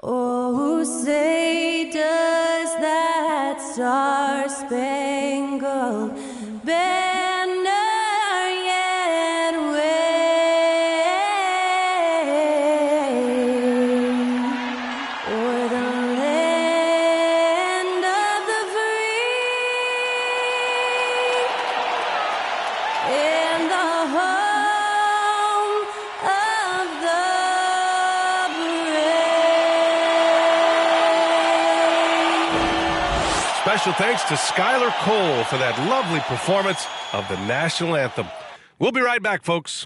Oh, say does that star-spangled banner yet wave o'er the land of the free and the home of the Special thanks to Skylar Cole for that lovely performance of the national anthem. We'll be right back, folks.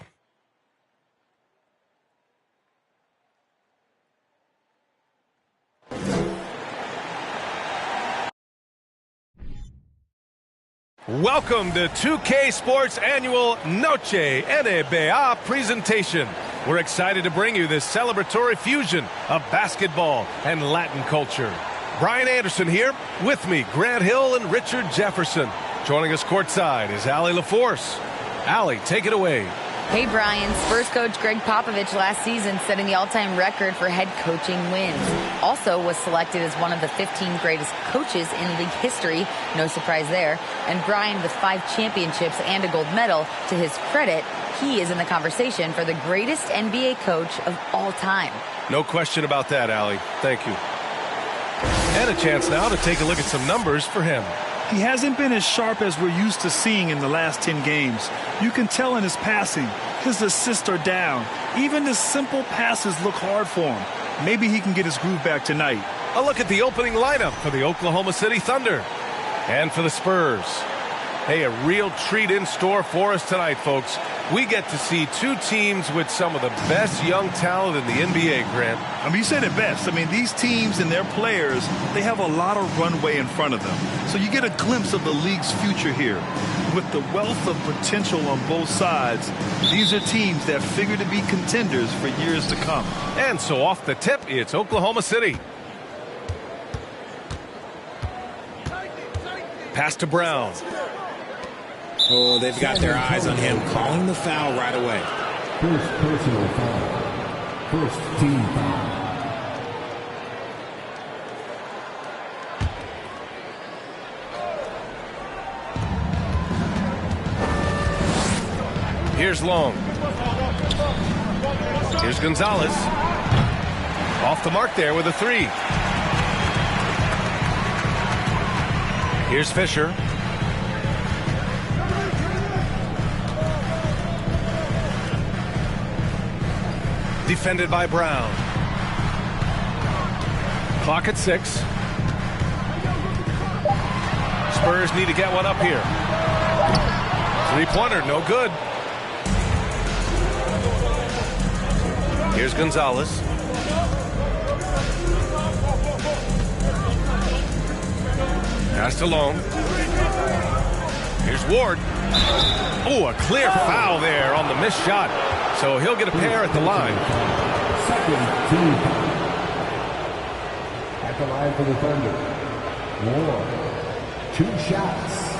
Welcome to 2K Sports Annual Noche NBA presentation. We're excited to bring you this celebratory fusion of basketball and Latin culture. Brian Anderson here. With me, Grant Hill and Richard Jefferson. Joining us courtside is Allie LaForce. Allie, take it away. Hey, Brian. Spurs coach Greg Popovich last season setting the all-time record for head coaching wins. Also was selected as one of the 15 greatest coaches in league history. No surprise there. And Brian, with 5 championships and a gold medal, to his credit, he is in the conversation for the greatest NBA coach of all time. No question about that, Allie. Thank you. And a chance now to take a look at some numbers for him. He hasn't been as sharp as we're used to seeing in the last 10 games. You can tell in his passing, his assists are down. Even the simple passes look hard for him. Maybe he can get his groove back tonight. A look at the opening lineup for the Oklahoma City Thunder and for the Spurs. Hey, a real treat in store for us tonight, folks. We get to see 2 teams with some of the best young talent in the NBA, Grant. I mean, you said it best. I mean, these teams and their players, they have a lot of runway in front of them. So you get a glimpse of the league's future here. With the wealth of potential on both sides, these are teams that figure to be contenders for years to come. And so off the tip, it's Oklahoma City. Pass to Brown. Oh, they've got their eyes on him, calling the foul right away. First personal foul. First team foul. Here's Long. Here's Gonzalez. Off the mark there with a 3. Here's Fisher. Defended by Brown. Clock at 6. Spurs need to get one up here. 3-pointer, no good. Here's Gonzalez. Pass to Long. Here's Ward. Oh, a clear foul there on the missed shot. So he'll get a pair at the line. Second team foul. At the line for the Thunder. Ward. 2 shots.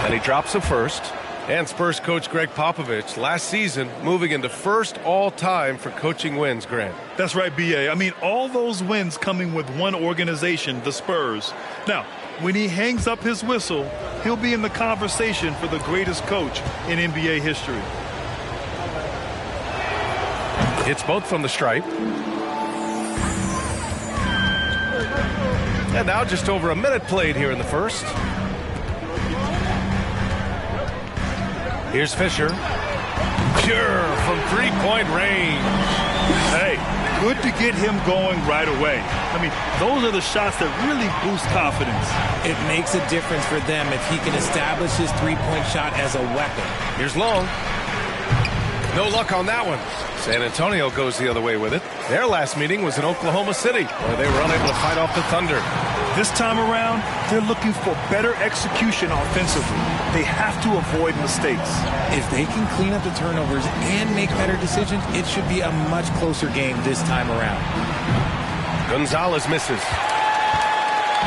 And he drops a first. And Spurs coach Greg Popovich last season moving into first all-time for coaching wins, Grant. That's right, B.A. I mean, all those wins coming with one organization, the Spurs. Now, when he hangs up his whistle, he'll be in the conversation for the greatest coach in NBA history. It's both from the stripe. And now just over a minute played here in the first. Here's Fisher. Pure from 3-point range. Hey, good to get him going right away. I mean, those are the shots that really boost confidence. It makes a difference for them if he can establish his 3-point shot as a weapon. Here's Long. No luck on that one. San Antonio goes the other way with it. Their last meeting was in Oklahoma City, where they were unable to fight off the Thunder. This time around, they're looking for better execution offensively. They have to avoid mistakes. If they can clean up the turnovers and make better decisions, it should be a much closer game this time around. Gonzalez misses.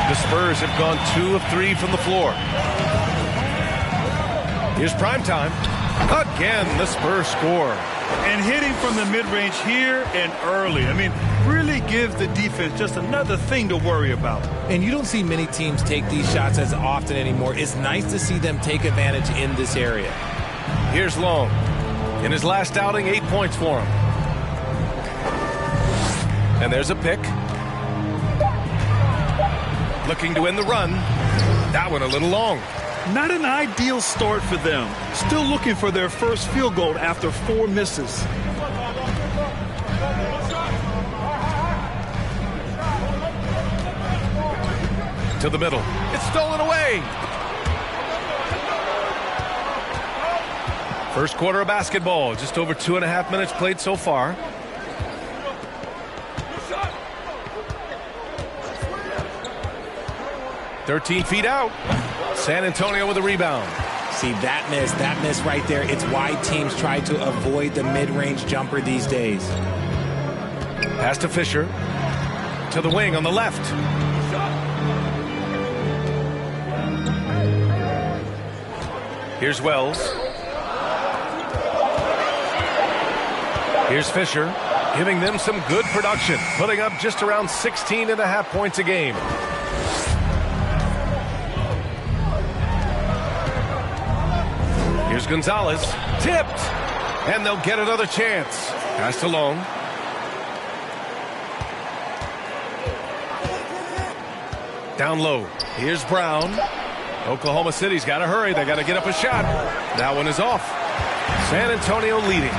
The Spurs have gone 2 of 3 from the floor. Here's prime time. Again, the Spurs score. And hitting from the mid-range here and early. I mean, really gives the defense just another thing to worry about. And you don't see many teams take these shots as often anymore. It's nice to see them take advantage in this area. Here's Long. In his last outing, 8 points for him. And there's a pick. Looking to end the run. That one a little long. Not an ideal start for them. Still looking for their first field goal after 4 misses. To the middle. It's stolen away. First quarter of basketball. Just over 2.5 minutes played so far. "13 feet out. San Antonio with a rebound. See, that miss right there. It's why teams try to avoid the mid-range jumper these days. Pass to Fisher. To the wing on the left. Here's Wells. Here's Fisher, giving them some good production, putting up just around 16.5 points a game. Here's Gonzalez, tipped, and they'll get another chance. Pass to Long. Down low. Here's Brown. Oklahoma City's got to hurry. They got to get up a shot. That one is off. San Antonio leading.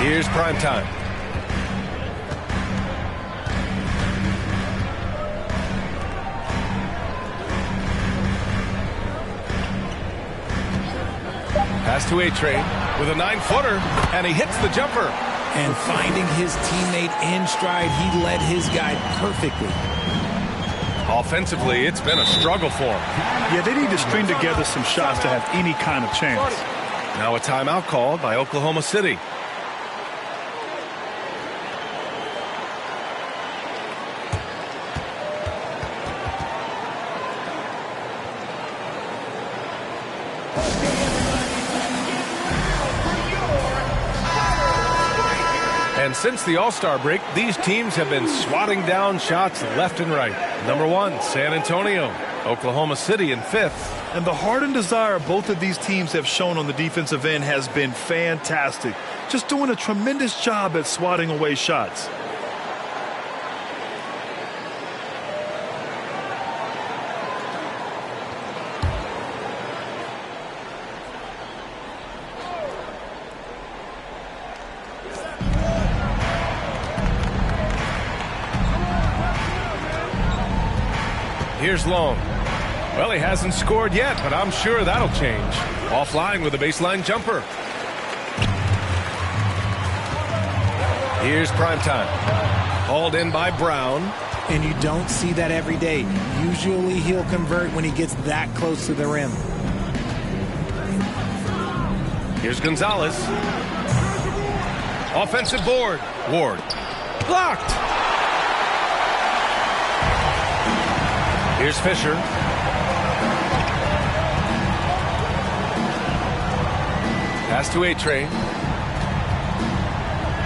Here's prime time. Pass to A-Train with a 9-footer, and he hits the jumper. And finding his teammate in stride, he led his guy perfectly. Offensively, it's been a struggle for him. Yeah, they need to string together some shots to have any kind of chance. Now a timeout called by Oklahoma City. And since the All-Star break, these teams have been swatting down shots left and right. Number 1, San Antonio. Oklahoma City in 5th. And the heart and desire both of these teams have shown on the defensive end has been fantastic. Just doing a tremendous job at swatting away shots. Here's Long. Well, he hasn't scored yet, but I'm sure that'll change. Offline with a baseline jumper. Here's prime time. Hauled in by Brown. And you don't see that every day. Usually he'll convert when he gets that close to the rim. Here's Gonzalez. Offensive board. Ward. Blocked. Here's Fisher. Pass to A-Train.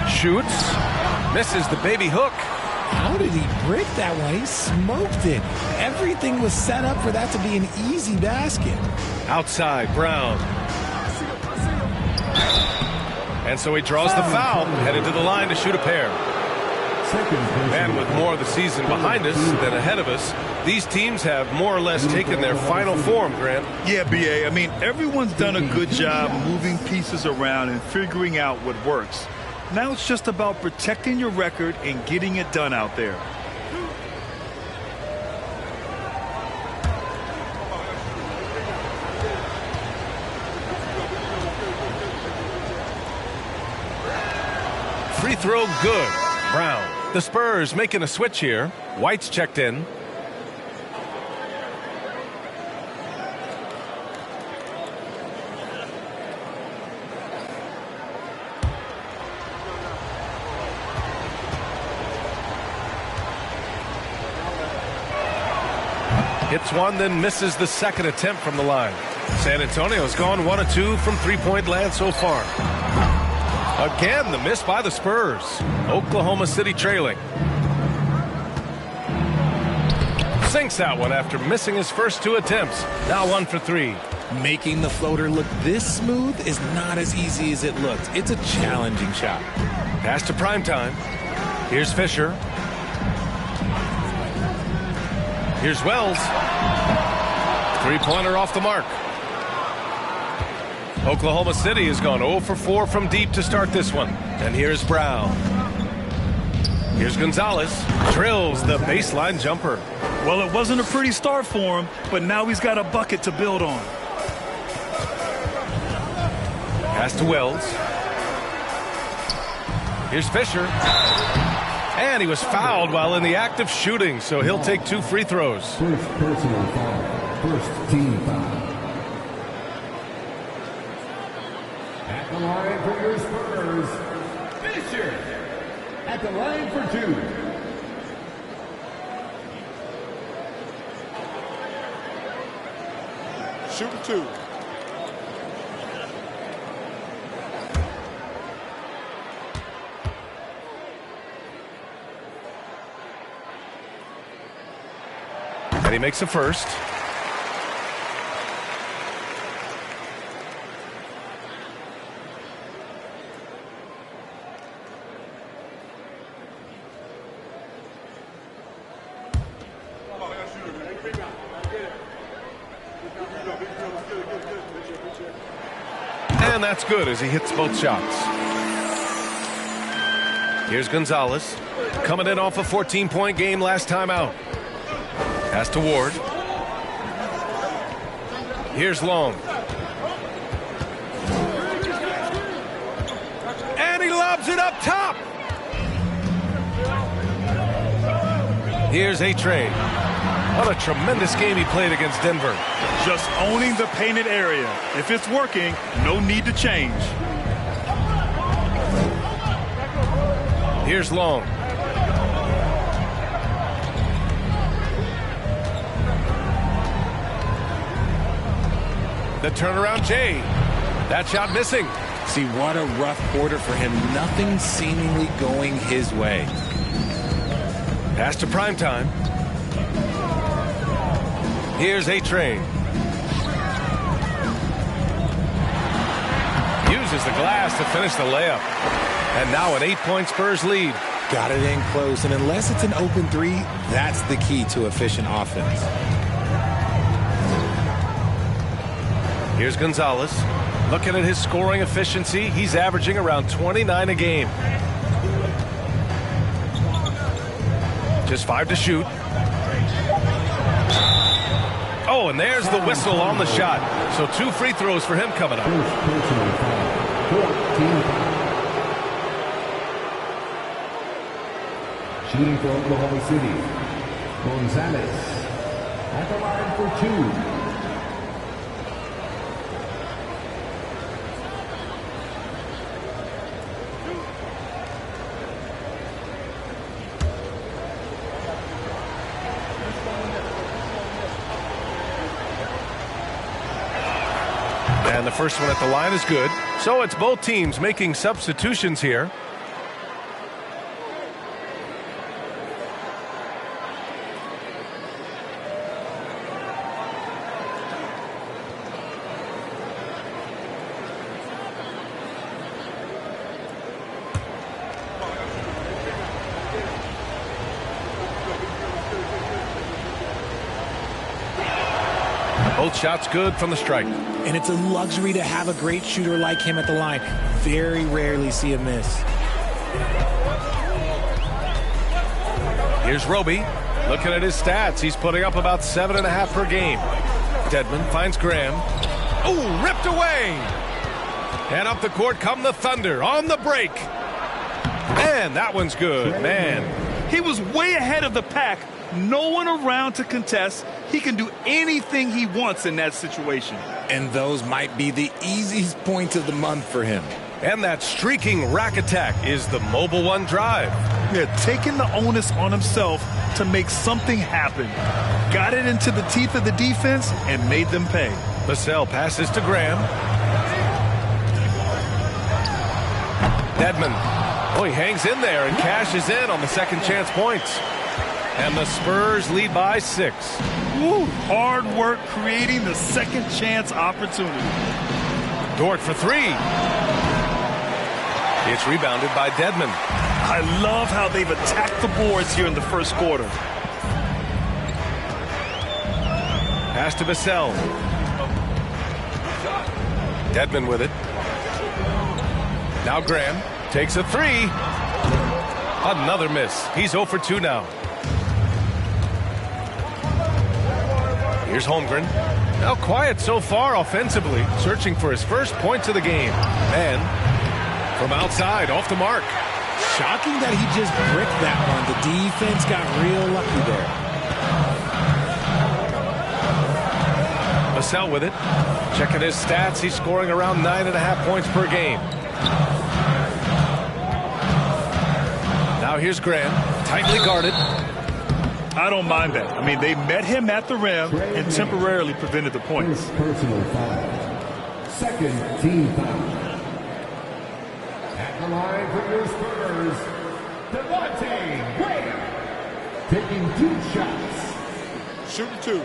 Shoots. Misses the baby hook. How did he break that one? He smoked it. Everything was set up for that to be an easy basket. Outside, Brown. And so he draws the foul, headed to the line to shoot a pair. And with more of the season behind us than ahead of us, these teams have more or less taken their final form, Grant. Yeah, B.A. I mean, everyone's done a good job moving pieces around and figuring out what works. Now it's just about protecting your record and getting it done out there. Free throw good. Brown. The Spurs making a switch here. White's checked in. Hits one, then misses the second attempt from the line. San Antonio's gone 1 of 2 from three-point land so far. Again, the miss by the Spurs. Oklahoma City trailing. Sinks that one after missing his first 2 attempts. Now 1 for 3. Making the floater look this smooth is not as easy as it looks. It's a challenging shot. Pass to Primetime. Here's Fisher. Here's Wells. Three-pointer off the mark. Oklahoma City has gone 0 for 4 from deep to start this one. And here's Brown. Here's Gonzalez. Drills the baseline jumper. Well, it wasn't a pretty start for him, but now he's got a bucket to build on. Pass to Wells. Here's Fisher. And he was fouled while in the act of shooting, so he'll take 2 free throws. First personal foul. First team foul. At the line for your Spurs, Fisher. At the line for 2. Shooting 2. And he makes a first. And that's good as he hits both shots. Here's Gonzalez. Coming in off a 14-point game last time out. Pass to Ward. Here's Long. And he lobs it up top. Here's A-Train. What a tremendous game he played against Denver. Just owning the painted area. If it's working, no need to change. Here's Long. The turnaround Jay. That shot missing. See, what a rough quarter for him. Nothing seemingly going his way. Pass to Primetime. Here's A-Train. Uses the glass to finish the layup. And now an 8-point Spurs lead. Got it in close, and unless it's an open 3, that's the key to efficient offense. Here's Gonzalez. Looking at his scoring efficiency, he's averaging around 29 a game. Just 5 to shoot. Oh, and there's the whistle on the shot. So 2 free throws for him coming up. First personal foul. 14 foul. Shooting for Oklahoma City, Gonzalez. At the line for 2. And the first one at the line is good. So it's both teams making substitutions here. Both shots good from the stripe. And it's a luxury to have a great shooter like him at the line. Very rarely see a miss. Here's Roby. Looking at his stats, he's putting up about 7.5 per game. Dedmon finds Graham. Oh, ripped away. And up the court come the Thunder on the break. And that one's good, man. He was way ahead of the pack. No one around to contest. He can do anything he wants in that situation. And those might be the easiest points of the month for him. And that streaking rack attack is the Mobile One drive. Yeah, taking the onus on himself to make something happen. Got it into the teeth of the defense and made them pay. Vassell passes to Graham. Dedmon. Oh, he hangs in there and cashes in on the second chance points. And the Spurs lead by 6. Woo, hard work creating the second chance opportunity. Dort for 3. It's rebounded by Dedmon. I love how they've attacked the boards here in the first quarter. Pass to Vassell. Dedmon with it. Now Graham takes a 3. Another miss. He's 0 for 2 now. Here's Holmgren. Now quiet so far offensively, searching for his first points of the game. And from outside, off the mark. Shocking that he just bricked that one. The defense got real lucky there. Vassell with it. Checking his stats, he's scoring around 9.5 points per game. Now here's Graham, tightly guarded. I don't mind that. I mean, they met him at the rim and temporarily prevented the points. First personal foul. Second team foul. At the line for your Spurs, Devontae Graham. Taking 2 shots. Shooting 2.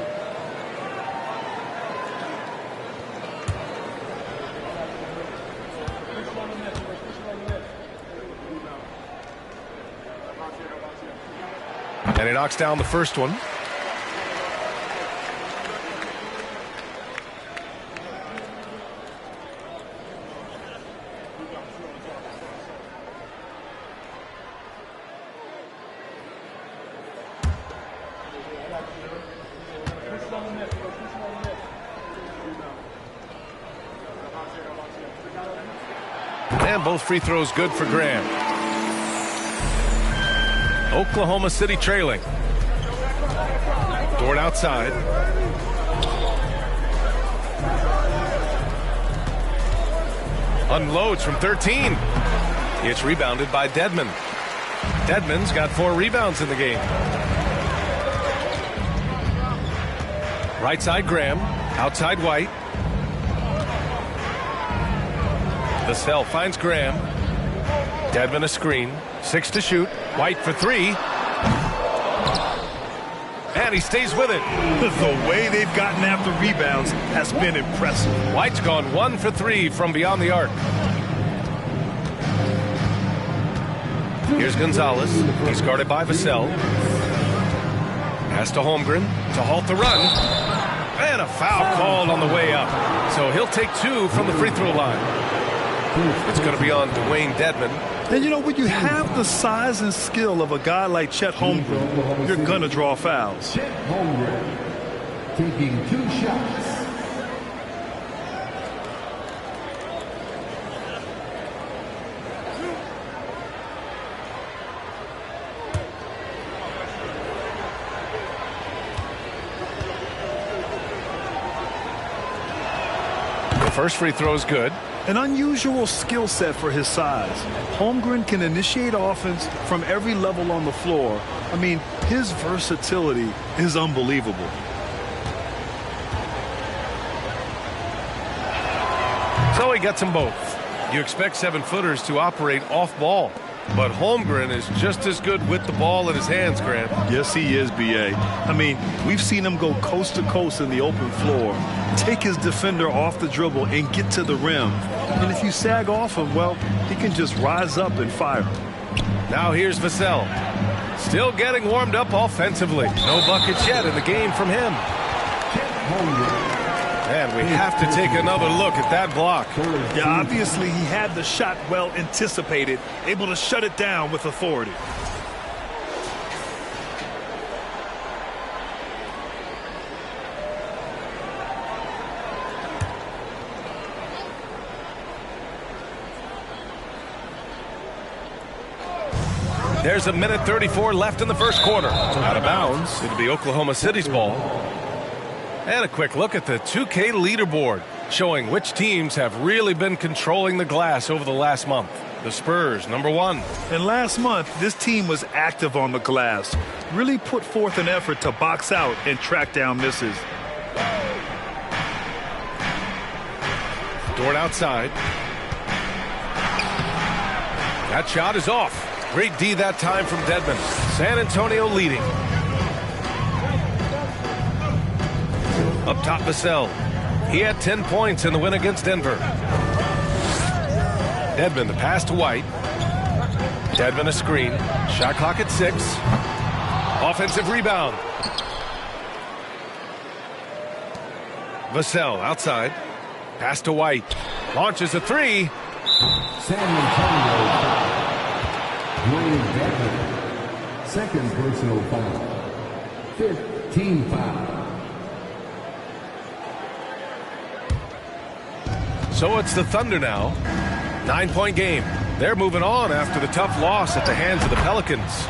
And he knocks down the first one. And both free throws good for Graham. Oklahoma City trailing. Dort outside. Unloads from 13. It's rebounded by Dedmon. Dedmon's got 4 rebounds in the game. Right side Graham. Outside White. Vassell finds Graham. Dedmon a screen. 6 to shoot. White for 3. And he stays with it. The way they've gotten after rebounds has been impressive. White's gone 1 for 3 from beyond the arc. Here's Gonzalez. He's guarded by Vassell. Pass to Holmgren to halt the run. And a foul called on the way up. So he'll take 2 from the free throw line. It's going to be on Dwayne Dedmon. And you know, when you have the size and skill of a guy like Chet Holmgren, you're going to draw fouls. Chet Holmgren taking 2 shots. The first free throw is good. An unusual skill set for his size. Holmgren can initiate offense from every level on the floor. I mean, his versatility is unbelievable. So he gets them both. You expect 7-footers to operate off ball, but Holmgren is just as good with the ball in his hands, Grant. Yes, he is, B.A. I mean, we've seen him go coast to coast in the open floor, take his defender off the dribble and get to the rim. And if you sag off him, well, he can just rise up and fire. Now here's Vassell. Still getting warmed up offensively. No buckets yet in the game from him. And we have to take another look at that block. Yeah, obviously he had the shot well anticipated, able to shut it down with authority. There's a minute 34 left in the first quarter. Out of bounds. It'll be Oklahoma City's ball. And a quick look at the 2K leaderboard, showing which teams have really been controlling the glass over the last month. The Spurs, number 1. And last month, this team was active on the glass. Really put forth an effort to box out and track down misses. Dort outside. That shot is off. Great D that time from Dedmon. San Antonio leading. Up top, Vassell. He had 10 points in the win against Denver. Dedmon, the pass to White. Dedmon a screen. Shot clock at 6. Offensive rebound. Vassell outside. Pass to White. Launches a 3. San Antonio foul. Dwayne Dedmon. Second personal foul. 15 foul. So it's the Thunder now. 9-point game. They're moving on after the tough loss at the hands of the Pelicans.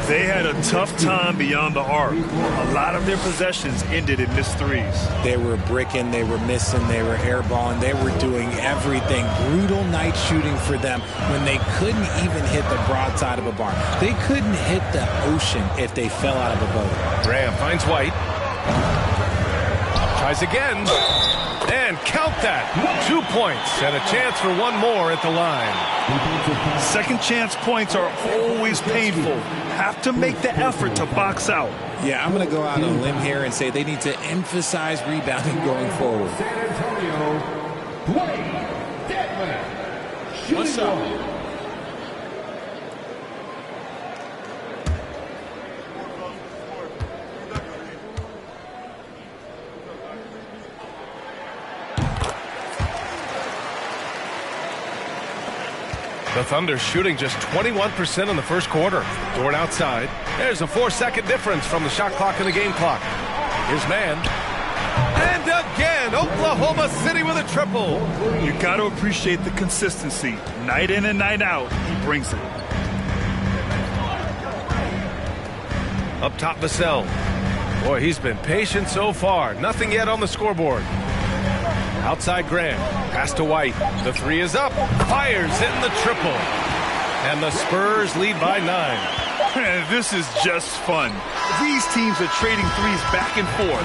They had a tough time beyond the arc. A lot of their possessions ended in missed threes. They were bricking, they were missing, they were airballing, they were doing everything. Brutal night shooting for them when they couldn't even hit the broadside of a barn. They couldn't hit the ocean if they fell out of a boat. Graham finds White. Tries again. And count that. 2 points and a chance for one more at the line. Second chance points are always painful. Have to make the effort to box out. Yeah, I'm going to go out on a limb here and say they need to emphasize rebounding going forward. San Antonio, Dwayne Dedmon. What's up? The Thunder shooting just 21% in the first quarter. Dort outside. There's a 4-second difference from the shot clock and the game clock. Here's man. And again, Oklahoma City with a triple. You got to appreciate the consistency. Night in and night out, he brings it. Up top, Vassell. Boy, he's been patient so far. Nothing yet on the scoreboard. Outside Graham. Pass to White. The 3 is up. Fires in the triple. And the Spurs lead by 9. This is just fun. These teams are trading threes back and forth.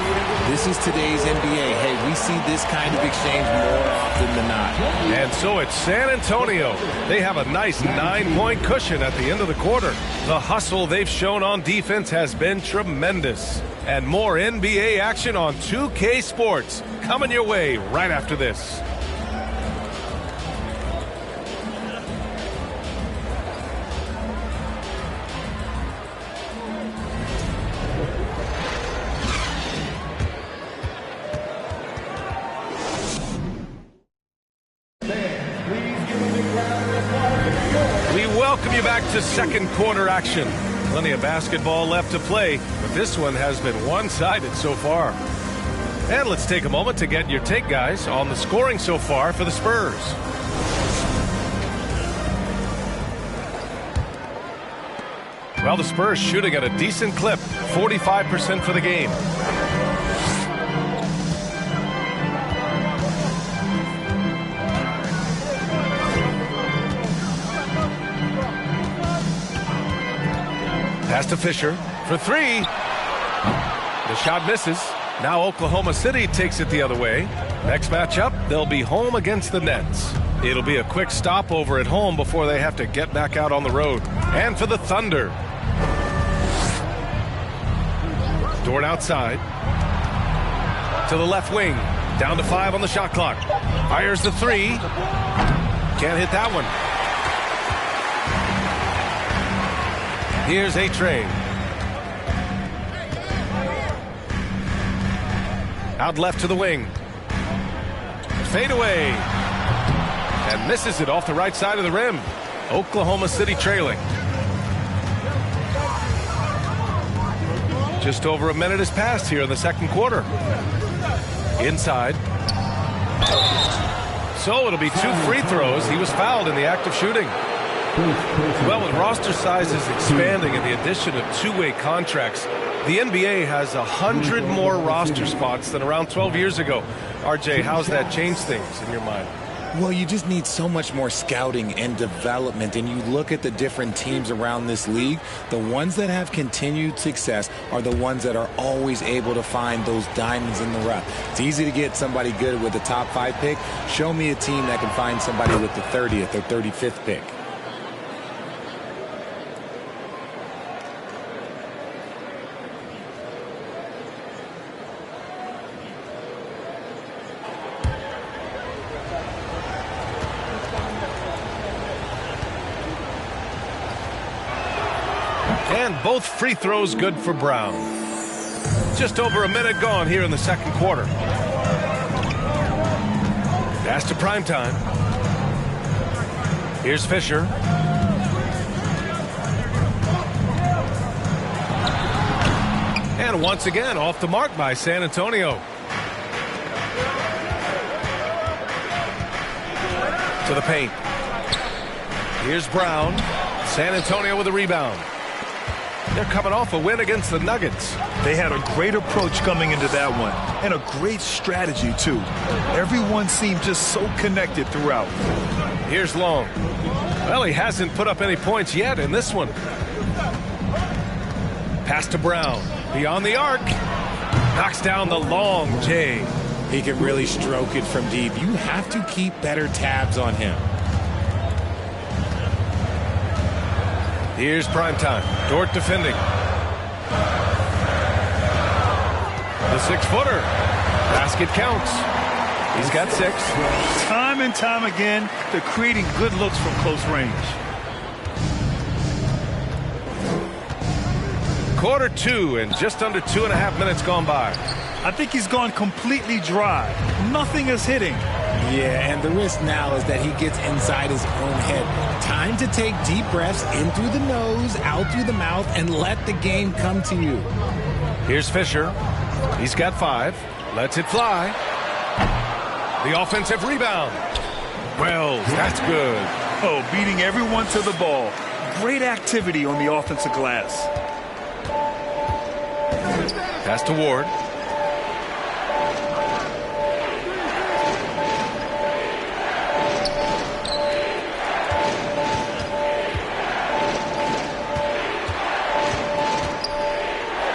This is today's NBA. Hey, we see this kind of exchange more often than not. And so it's San Antonio. They have a nice 9-point cushion at the end of the quarter. The hustle they've shown on defense has been tremendous. And more NBA action on 2K Sports coming your way right after this. Welcome you back to second quarter action. Plenty of basketball left to play, but this one has been one-sided so far. And let's take a moment to get your take, guys, on the scoring so far for the Spurs. Well, the Spurs shooting at a decent clip, 45% for the game. Pass to Fisher for 3. The shot misses. Now Oklahoma City takes it the other way. Next matchup, they'll be home against the Nets. It'll be a quick stopover at home before they have to get back out on the road. And for the Thunder. Dort outside. To the left wing. Down to 5 on the shot clock. Fires the 3. Can't hit that one. Here's A-Train. Out left to the wing. Fade away. And misses it off the right side of the rim. Oklahoma City trailing. Just over a minute has passed here in the second quarter. Inside. So it'll be 2 free throws. He was fouled in the act of shooting. Well, with roster sizes expanding and the addition of two-way contracts, the NBA has 100 more roster spots than around 12 years ago. RJ, how's that changed things in your mind? Well, you just need so much more scouting and development. And you look at the different teams around this league, the ones that have continued success are the ones that are always able to find those diamonds in the rough. It's easy to get somebody good with the top 5 pick. Show me a team that can find somebody with the 30th or 35th pick. And both free throws good for Brown. Just over a minute gone here in the second quarter. Pass to Primetime. Here's Fisher. And once again, off the mark by San Antonio. To the paint. Here's Brown. San Antonio with a rebound. They're coming off a win against the Nuggets. They had a great approach coming into that one, and a great strategy, too. Everyone seemed just so connected throughout. Here's Long. Well, he hasn't put up any points yet in this one. Pass to Brown. Beyond the arc. Knocks down the long J. He can really stroke it from deep. You have to keep better tabs on him. Here's Primetime. Dort defending. The 6-footer. Basket counts. He's got 6. Time and time again, they're creating good looks from close range. Quarter 2 and just under 2.5 minutes gone by. I think he's gone completely dry. Nothing is hitting. Yeah, and the risk now is that he gets inside his own head. Time to take deep breaths in through the nose, out through the mouth, and let the game come to you. Here's Fisher. He's got 5. Lets it fly. The offensive rebound. Wells, that's good. Oh, beating everyone to the ball. Great activity on the offensive glass. Pass to Ward.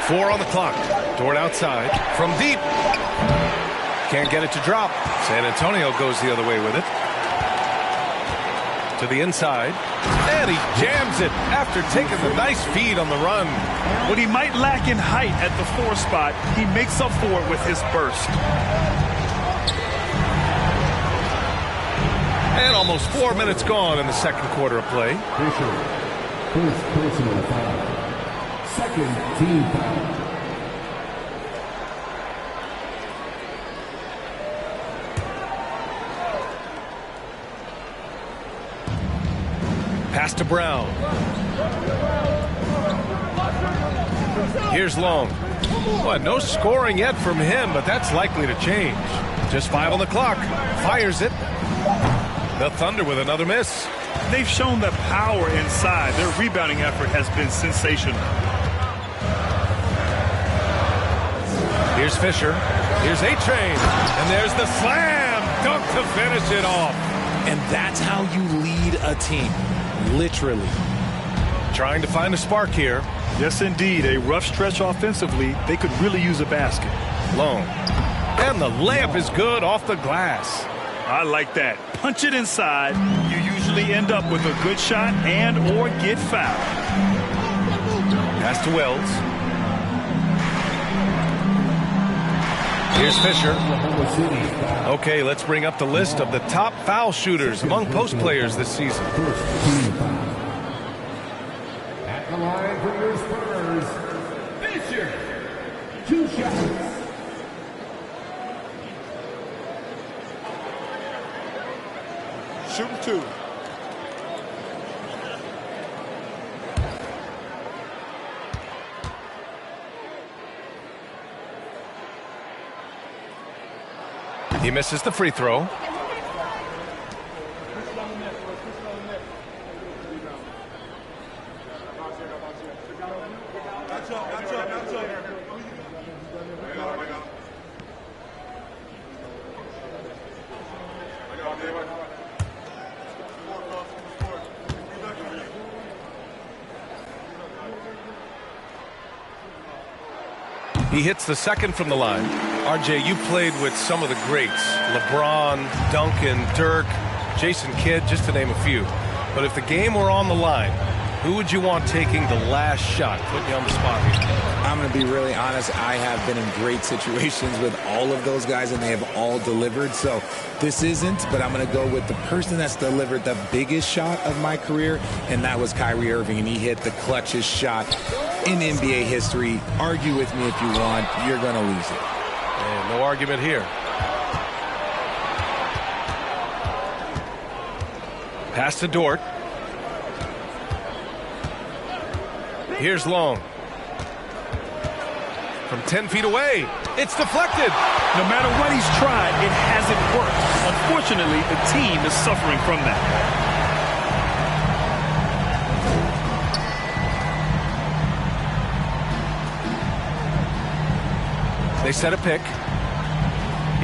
Four on the clock. Dort outside. From deep. Can't get it to drop. San Antonio goes the other way with it. To the inside. And he jams it after taking the nice feed on the run. What he might lack in height at the 4 spot, he makes up for it with his burst. And almost 4 minutes gone in the second quarter of play. Fisher, first personal foul. Second team foul. Pass to Brown. Here's Long. Well, no scoring yet from him, but that's likely to change. Just 5 on the clock. Fires it. The Thunder with another miss. They've shown the power inside. Their rebounding effort has been sensational. Here's Fisher. Here's A-Train. And there's the slam dunk to finish it off. And that's how you lead a team. Literally. Trying to find a spark here. Yes, indeed. A rough stretch offensively. They could really use a basket. Long. And the layup is good off the glass. I like that. Punch it inside. You usually end up with a good shot and or get fouled. Pass to Wells. Here's Fisher. Okay, let's bring up the list of the top foul shooters among post players this season. First team foul. At the line for your Spurs, Fisher. 2 shots. Shooting 2. He misses the free throw. He hits the second from the line. RJ, you played with some of the greats. LeBron, Duncan, Dirk, Jason Kidd, just to name a few. But if the game were on the line, who would you want taking the last shot? Putting you on the spot here. I'm going to be really honest. I have been in great situations with all of those guys, and they have all delivered. So this isn't, but I'm going to go with the person that's delivered the biggest shot of my career, and that was Kyrie Irving, and he hit the clutchest shot in NBA history. Argue with me if you want. You're going to lose it. And no argument here. Pass to Dort. Here's Long. From 10 feet away, it's deflected. No matter what he's tried, it hasn't worked. Unfortunately, the team is suffering from that. They set a pick.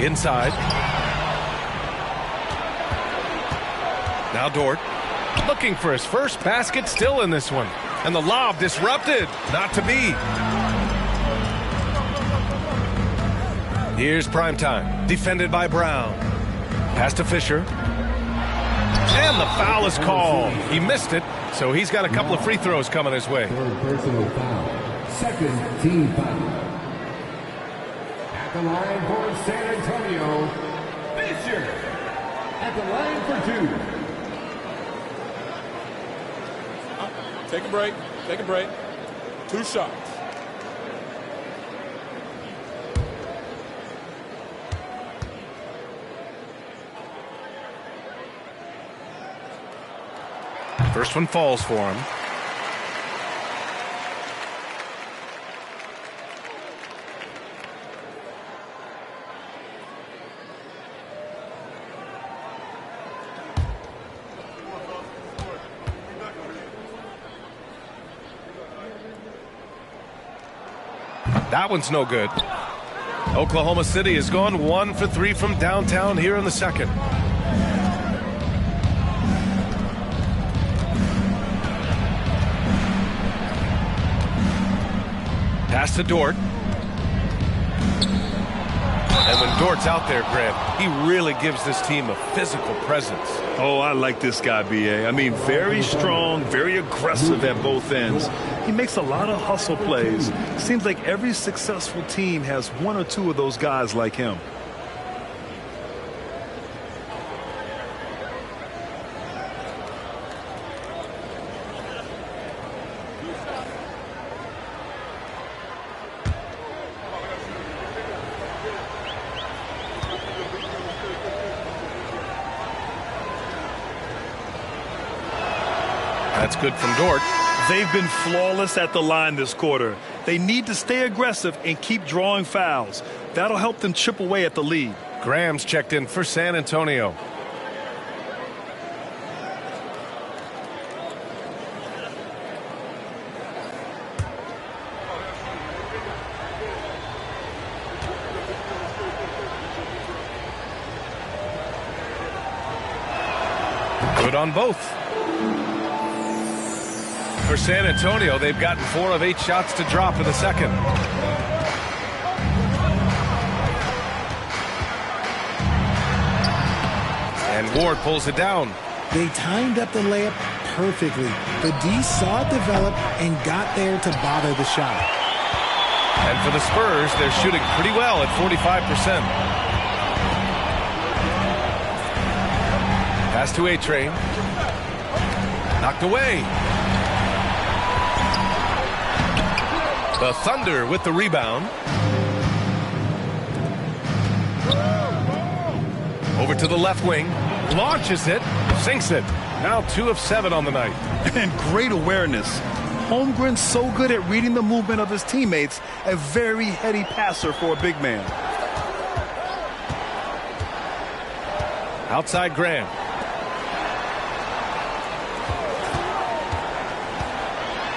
Inside. Now Dort. Looking for his first basket, still in this one. And the lob disrupted. Not to be. Here's Primetime. Defended by Brown. Pass to Fisher. And the foul is called. He missed it, so he's got a couple of free throws coming his way. Third personal foul. Second team foul. At the line for San Antonio, Fisher. At the line for 2. Take a break. Take a break. 2 shots. First one falls for him. That one's no good. Oklahoma City has gone 1 for 3 from downtown here in the second. Pass to Dort. And when Dort's out there, Grant, he really gives this team a physical presence. Oh, I like this guy, B.A. I mean, very strong, very aggressive at both ends. He makes a lot of hustle plays. Seems like every successful team has 1 or 2 of those guys like him. That's good from Dort. They've been flawless at the line this quarter. They need to stay aggressive and keep drawing fouls. That'll help them chip away at the lead. Graham's checked in for San Antonio. Good on both. For San Antonio, they've gotten 4 of 8 shots to drop in the second. And Ward pulls it down. They timed up the layup perfectly. The D saw it develop and got there to bother the shot. And for the Spurs, they're shooting pretty well at 45%. Pass to A-Train. Knocked away. The Thunder with the rebound. Over to the left wing. Launches it. Sinks it. Now 2 of 7 on the night. And great awareness. Holmgren's so good at reading the movement of his teammates. A very heady passer for a big man. Outside Graham.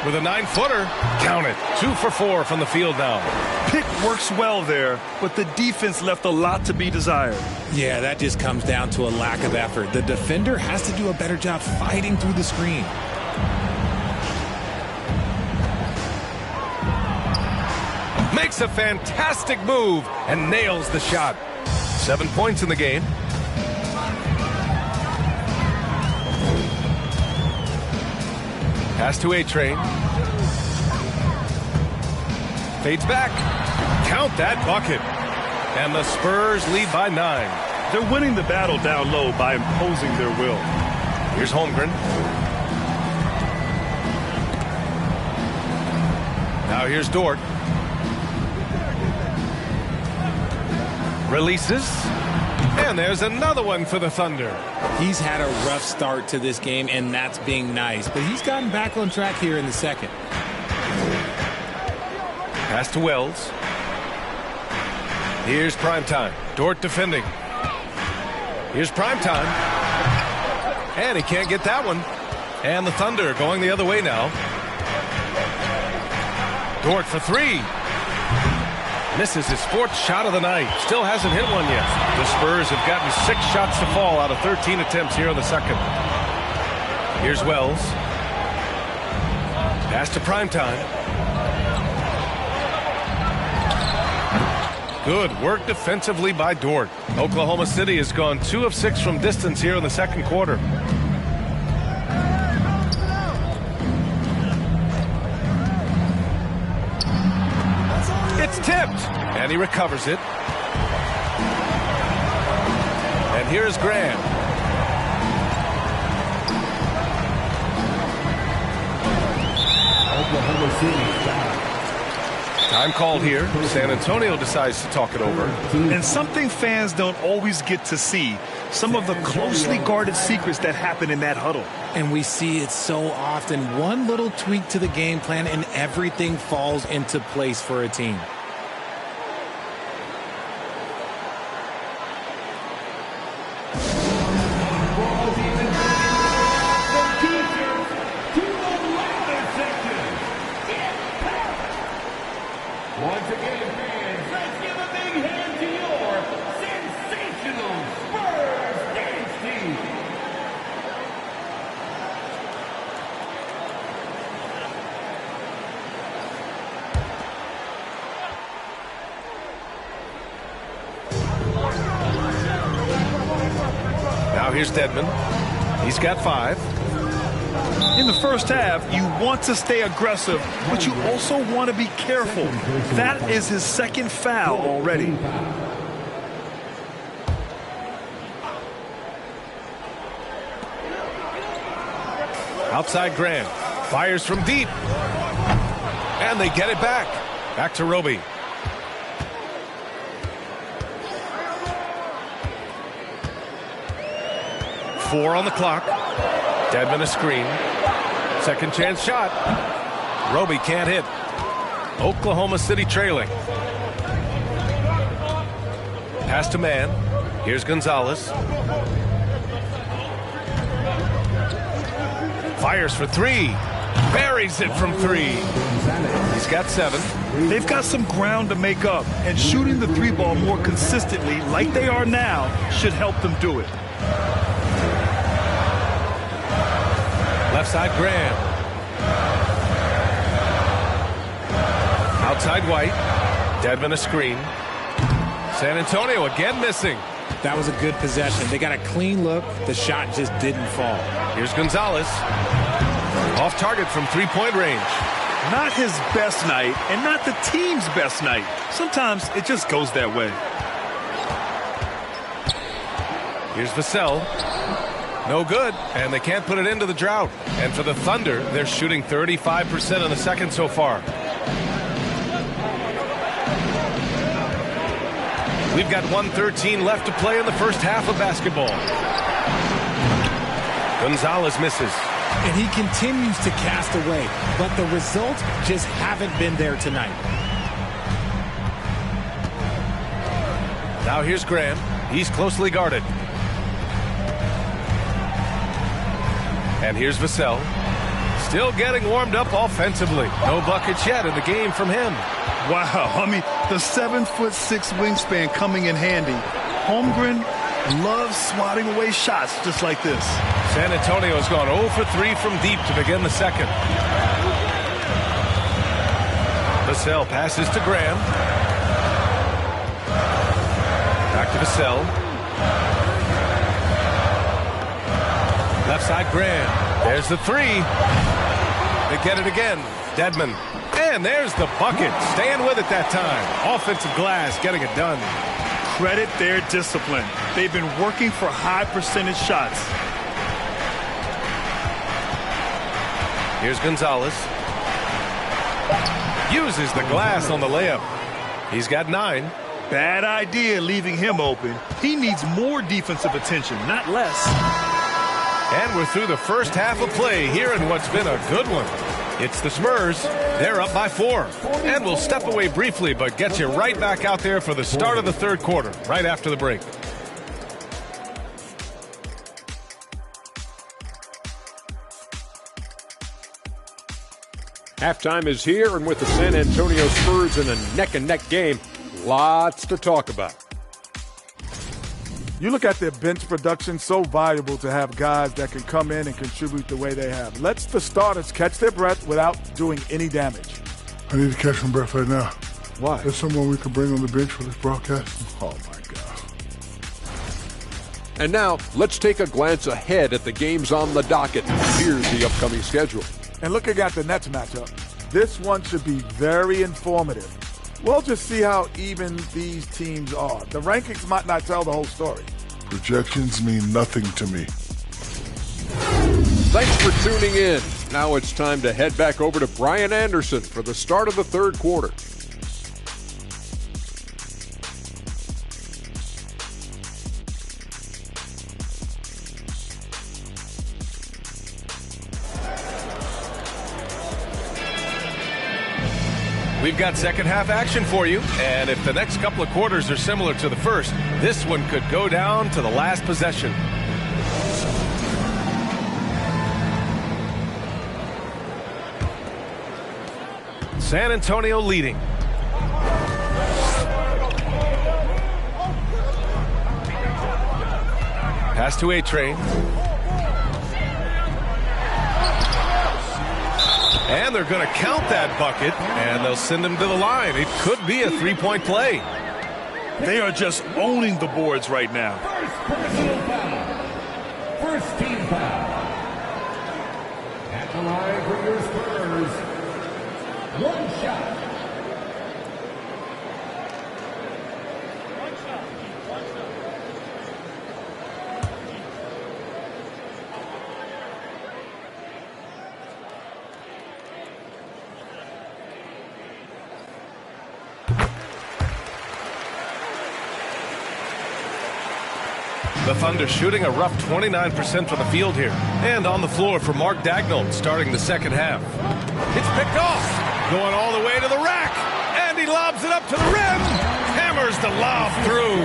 With a 9-footer. Count it. 2 for 4 from the field now. Pick works well there, but the defense left a lot to be desired. Yeah, that just comes down to a lack of effort. The defender has to do a better job fighting through the screen. Make makes a fantastic move and nails the shot. 7 points in the game. Pass to A-Train. Fades back. Count that bucket. And the Spurs lead by 9. They're winning the battle down low by imposing their will. Here's Holmgren. Now here's Dort. Releases. And there's another one for the Thunder. He's had a rough start to this game, and that's being nice. But he's gotten back on track here in the second. Pass to Wells. Here's Primetime. Dort defending. Here's Primetime. And he can't get that one. And the Thunder going the other way now. Dort for 3. Misses his 4th shot of the night. Still hasn't hit one yet. The Spurs have gotten 6 shots to fall out of 13 attempts here in the second. Here's Wells. Pass to Primetime. Good work defensively by Dort. Oklahoma City has gone 2 of 6 from distance here in the second quarter. It's tipped, and he recovers it. And here's Graham. Oklahoma City foul. Time called here. San Antonio decides to talk it over. And something fans don't always get to see, some of the closely guarded secrets that happen in that huddle. And we see it so often. One little tweak to the game plan and everything falls into place for a team. Once again, fans, let's give a big hand to your sensational Spurs dance team. Now here's Dedmon. He's got 5. In the first half, you want to stay aggressive, but you also want to be careful. That is his 2nd foul already. Outside Graham. Fires from deep. And they get it back. Back to Roby. Four on the clock. Dedmon a screen. Second chance shot. Roby can't hit. Oklahoma City trailing. Pass to man. Here's Gonzalez. Fires for 3. Buries it from 3. He's got 7. They've got some ground to make up, and shooting the 3-ball more consistently like they are now should help them do it. Left side Graham. Outside White. Dedmon a screen. San Antonio again missing. That was a good possession. They got a clean look. The shot just didn't fall. Here's Gonzalez. Off target from 3-point range. Not his best night, and not the team's best night. Sometimes it just goes that way. Here's Vassell. No good, and they can't put it into the drought. And for the Thunder, they're shooting 35% in the second so far. We've got 1:13 left to play in the first half of basketball. Gonzalez misses. And he continues to cast away, but the results just haven't been there tonight. Now here's Graham. He's closely guarded. And here's Vassell. Still getting warmed up offensively. No buckets yet in the game from him. Wow, I mean, the 7'6" wingspan coming in handy. Holmgren loves swatting away shots just like this. San Antonio's gone 0 for 3 from deep to begin the second. Vassell passes to Graham. Back to Vassell. Left side Graham. There's the three. They get it again. Dedmon. And there's the bucket. Staying with it that time. Offensive glass getting it done. Credit their discipline. They've been working for high percentage shots. Here's Gonzalez. Uses the glass on the layup. He's got 9. Bad idea leaving him open. He needs more defensive attention, not less. And we're through the first half of play here in what's been a good one. It's the Spurs. They're up by 4. And we'll step away briefly, but get you right back out there for the start of the third quarter, right after the break. Halftime is here, and with the San Antonio Spurs in a neck-and-neck game, lots to talk about. You look at their bench production, so valuable to have guys that can come in and contribute the way they have. Let's the starters catch their breath without doing any damage. I need to catch my breath right now. Why? There's someone we can bring on the bench for this broadcast. Oh, my God. And now, let's take a glance ahead at the games on the docket. Here's the upcoming schedule. And looking at the Nets matchup, this one should be very informative. We'll just see how even these teams are. The rankings might not tell the whole story. Projections mean nothing to me. Thanks for tuning in. Now it's time to head back over to Brian Anderson for the start of the third quarter. We've got second half action for you, and if the next couple of quarters are similar to the first, this one could go down to the last possession. San Antonio leading. Pass to A-Train. And they're going to count that bucket, and they'll send him to the line. It could be a three-point play. They are just owning the boards right now. First personal foul. First team foul. At the line for your Spurs. One shot. The Thunder shooting a rough 29% from the field here. And on the floor for Mark Daigneault starting the second half. It's picked off. Going all the way to the rack. And he lobs it up to the rim. Hammers the lob through.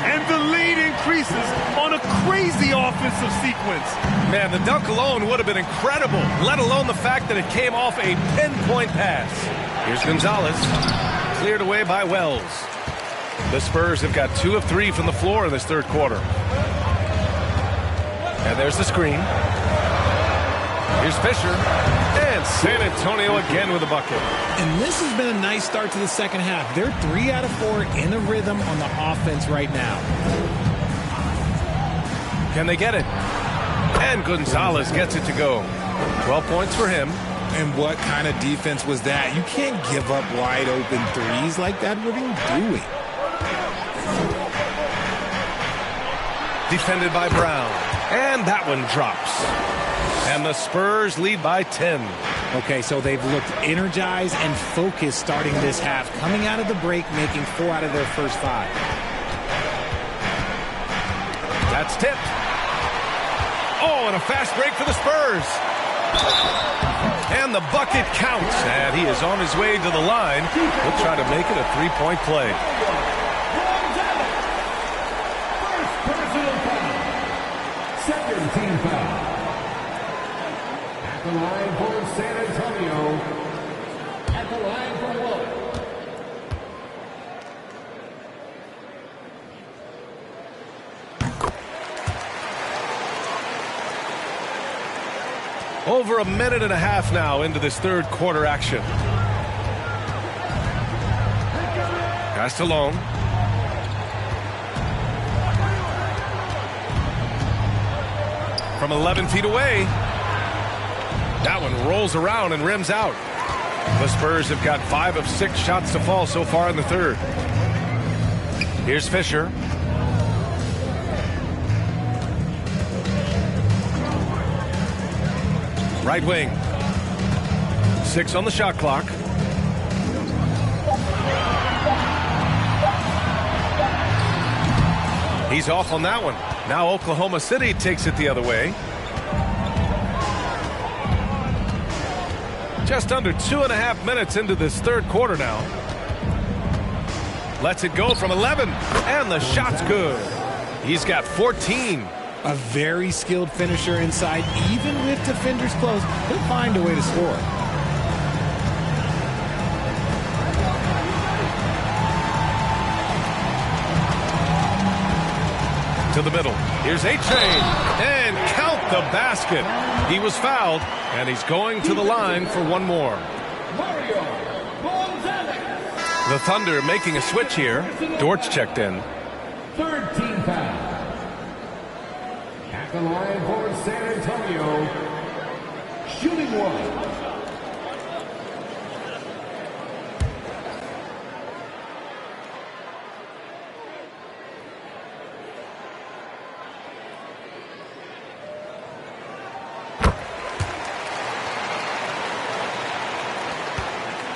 And the lead increases on a crazy offensive sequence. Man, the dunk alone would have been incredible, let alone the fact that it came off a pinpoint pass. Here's Gonzalez. Cleared away by Wells. The Spurs have got 2 of 3 from the floor in this third quarter. And there's the screen. Here's Fisher. And San Antonio again with a bucket. And this has been a nice start to the second half. They're 3 out of 4 in a rhythm on the offense right now. Can they get it? And Gonzalez gets it to go. 12 points for him. And what kind of defense was that? You can't give up wide open threes like that. What are you doing? Defended by Brown. And that one drops. And the Spurs lead by 10. Okay, so they've looked energized and focused starting this half. Coming out of the break, making 4 out of their first 5. That's tipped. Oh, and a fast break for the Spurs. And the bucket counts. And he is on his way to the line. He'll try to make it a three-point play. Second team foul. At the line for San Antonio. At the line for Over a minute and a half now into this third quarter action. Pass to Long. From 11 feet away. That one rolls around and rims out. The Spurs have got 5 of 6 shots to fall so far in the third. Here's Fisher. Right wing. 6 on the shot clock. He's off on that one. Now Oklahoma City takes it the other way. Just under 2.5 minutes into this third quarter now. Lets it go from 11, and the shot's good. He's got 14. A very skilled finisher inside. Even with defenders close, he'll find a way to score. To the middle. Here's A-Train. And count the basket. He was fouled, and he's going to the line for one more. The Thunder making a switch here. Dortch checked in. Third team foul. At the line for San Antonio, shooting one.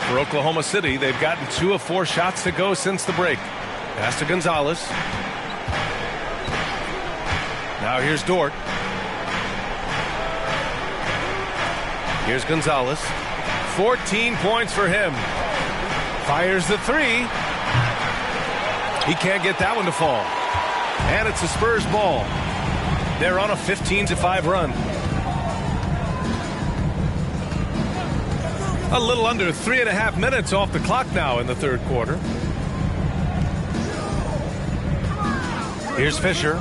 For Oklahoma City, they've gotten 2 of 4 shots to go since the break. Pass to Gonzalez. Now here's Dort. Here's Gonzalez. 14 points for him. Fires the 3. He can't get that one to fall. And it's the Spurs ball. They're on a 15-5 run. A little under 3.5 minutes off the clock now in the third quarter. Here's Fisher.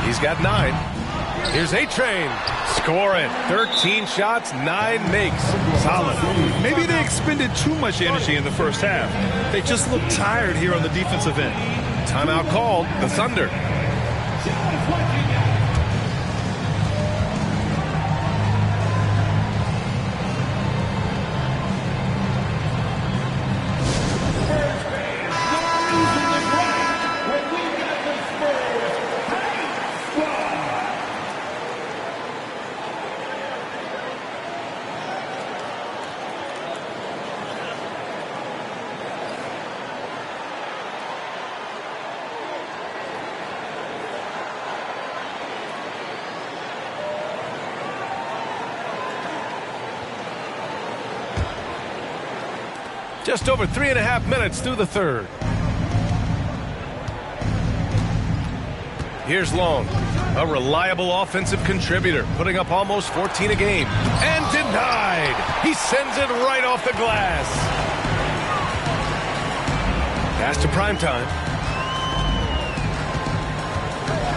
He's got 9. Here's A-Train. Score it. 13 shots, 9 makes. Solid. Maybe they expended too much energy in the first half. They just look tired here on the defensive end. Timeout called. The Thunder. Just over 3.5 minutes through the third. Here's Long, a reliable offensive contributor, putting up almost 14 a game. And denied. He sends it right off the glass. Pass to Primetime.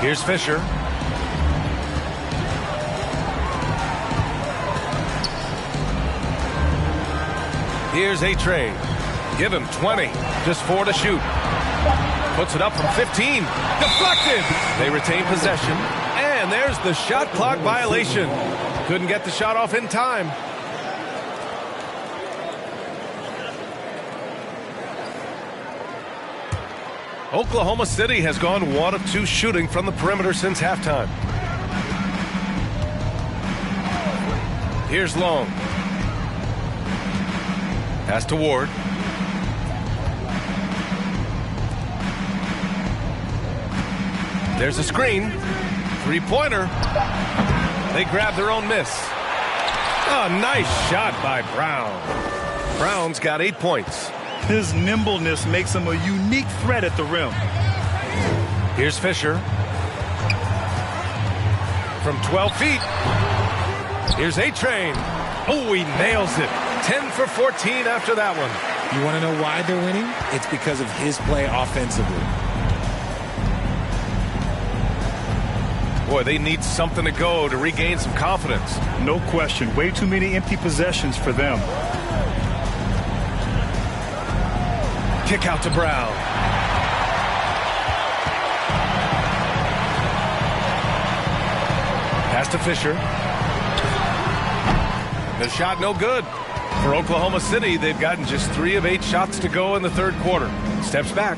Here's Fisher. Here's A-Train. Give him 20. Just 4 to shoot. Puts it up from 15. Deflected. They retain possession. And there's the shot clock violation. Couldn't get the shot off in time. Oklahoma City has gone 1 of 2 shooting from the perimeter since halftime. Here's Long. Pass to Ward. There's a screen. 3-pointer. They grab their own miss. A nice shot by Brown. Brown's got 8 points. His nimbleness makes him a unique threat at the rim. Here's Fisher. From 12 feet. Here's A-Train. Oh, he nails it. 10 for 14 after that one. You want to know why they're winning? It's because of his play offensively. Boy, they need something to go to regain some confidence. No question. Way too many empty possessions for them. Kick out to Brown. Pass to Fisher. The shot no good. For Oklahoma City, they've gotten just 3 of 8 shots to go in the third quarter. Steps back.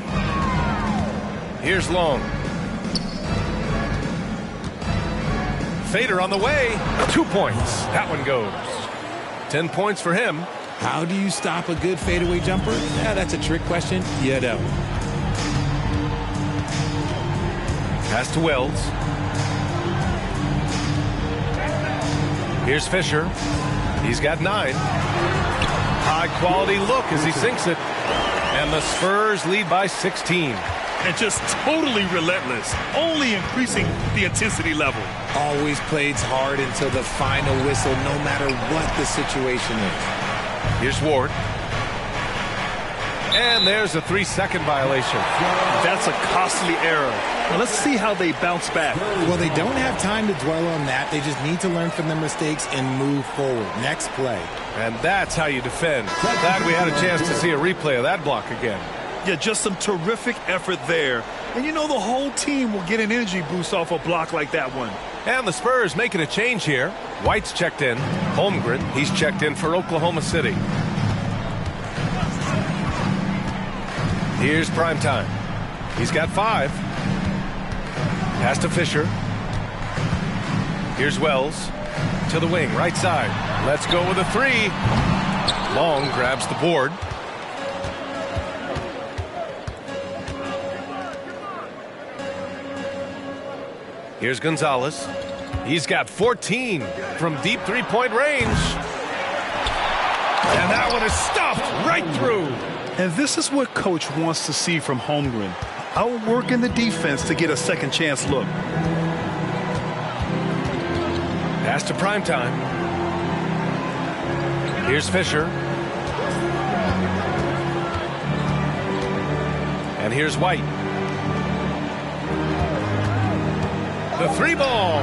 Here's Long. Fader on the way. 2 points. That one goes. 10 points for him. How do you stop a good fadeaway jumper? Yeah, that's a trick question. You don't. Pass to Wells. Here's Fisher. He's got 9. High quality look as he sinks it. And the Spurs lead by 16. And just totally relentless, only increasing the intensity level. Always plays hard until the final whistle, no matter what the situation is. Here's Ward. And there's a 3-second violation. That's a costly error. Now let's see how they bounce back. Well, they don't have time to dwell on that. They just need to learn from their mistakes and move forward. Next play. And that's how you defend. Glad we had a chance to see a replay of that block again. Yeah, just some terrific effort there. And you know the whole team will get an energy boost off a block like that one. And the Spurs making a change here. White's checked in. Holmgren, he's checked in for Oklahoma City. Here's Primetime. He's got 5. Pass to Fisher. Here's Wells. To the wing, right side. Let's go with a 3. Long grabs the board. Here's Gonzalez. He's got 14 from deep three-point range. And that one is stuffed right through. And this is what Coach wants to see from Holmgren. Outworking the defense to get a second chance look. Pass to Primetime. Here's Fisher. And here's White. The 3 ball.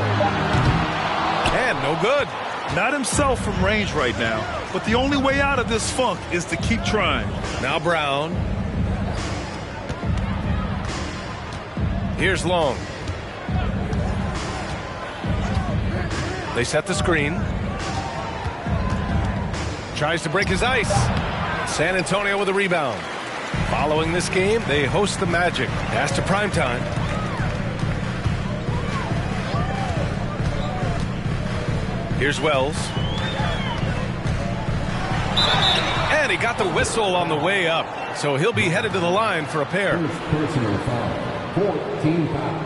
And no good. Not himself from range right now, but the only way out of this funk is to keep trying. Now Brown. Here's Long. They set the screen. Tries to break his ice. San Antonio with a rebound. Following this game, they host the Magic. Pass to Primetime. Here's Wells. And he got the whistle on the way up. So he'll be headed to the line for a pair. Personal foul. 14 foul.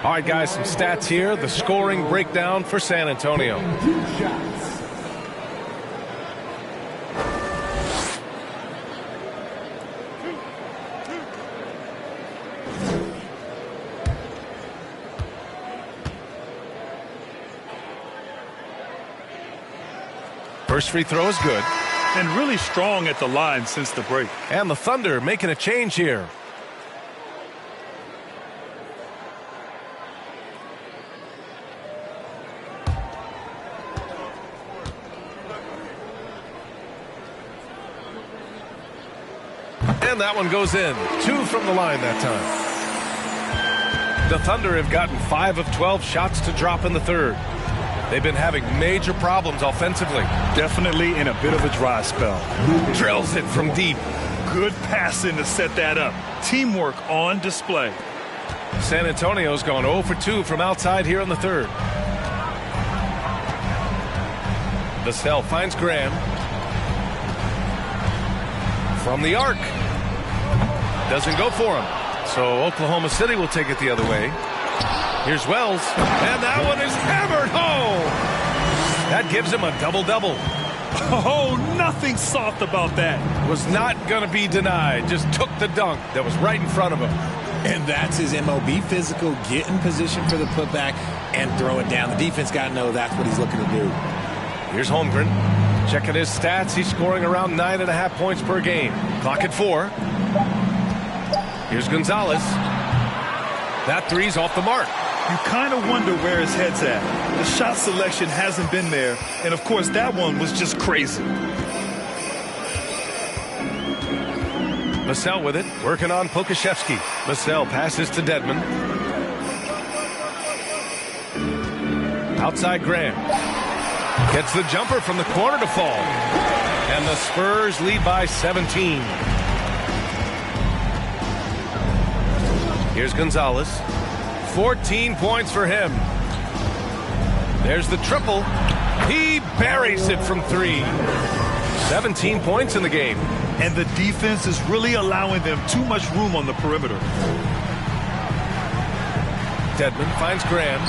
All right, guys, some stats here. The scoring breakdown for San Antonio. 2 shots. First free throw is good. And really strong at the line since the break. And the Thunder making a change here. And that one goes in. 2 from the line that time. The Thunder have gotten 5 of 12 shots to drop in the third. They've been having major problems offensively. Definitely in a bit of a dry spell. Drills it from deep. Good passing to set that up. Teamwork on display. San Antonio's gone 0 for 2 from outside here in the third. Vassell finds Graham. From the arc. Doesn't go for him. So Oklahoma City will take it the other way. Here's Wells. And that one is hammered home. That gives him a double-double. Oh, nothing soft about that. Was not going to be denied. Just took the dunk that was right in front of him. And that's his MO. Be physical, get in position for the putback, and throw it down. The defense got to know that's what he's looking to do. Here's Holmgren. Checking his stats. He's scoring around 9.5 points per game. Clock at 4. Here's Gonzalez. That 3's off the mark. You kind of wonder where his head's at. The shot selection hasn't been there. And, of course, that one was just crazy. Vassell with it. Working on Pokashevsky. Vassell passes to Dedmon. Outside Graham. Gets the jumper from the corner to fall. And the Spurs lead by 17. Here's Gonzalez. 14 points for him. There's the triple. He buries it from 3. 17 points in the game. And the defense is really allowing them too much room on the perimeter. Dedmon finds Graham.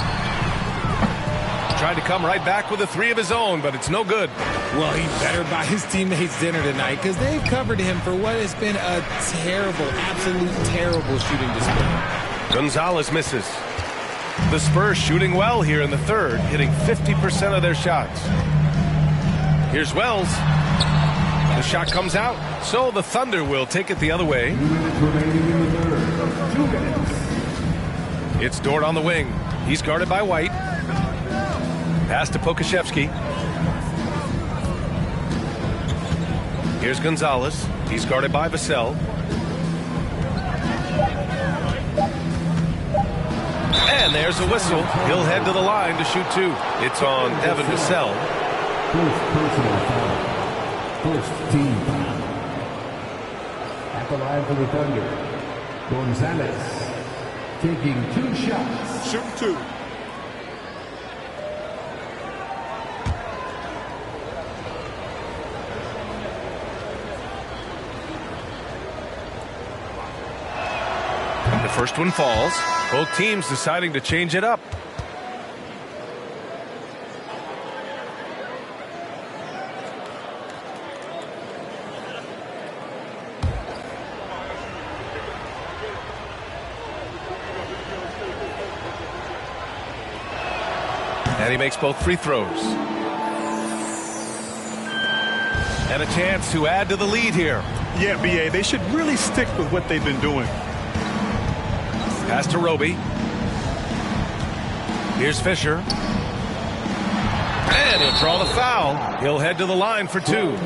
Tried to come right back with a 3 of his own, but it's no good. Well, he better buy his teammates dinner tonight because they've covered him for what has been a terrible, absolute terrible shooting display. Gonzalez misses. The Spurs shooting well here in the third, hitting 50% of their shots. Here's Wells. The shot comes out, so the Thunder will take it the other way. 2 minutes remaining in the third. 2 minutes. It's Dort on the wing. He's guarded by White. Pass to Pokusevski. Here's Gonzalez. He's guarded by Vassell. And there's a whistle. He'll head to the line to shoot 2. It's on Devin Vassell. First personal foul. First team foul. At the line for the Thunder, Gonzalez taking 2 shots. Shooting 2. The first one falls. Both teams deciding to change it up. And he makes both free throws. And a chance to add to the lead here. Yeah, B.A., they should really stick with what they've been doing. Pass to Roby. Here's Fisher. And he'll draw the foul. He'll head to the line for 2.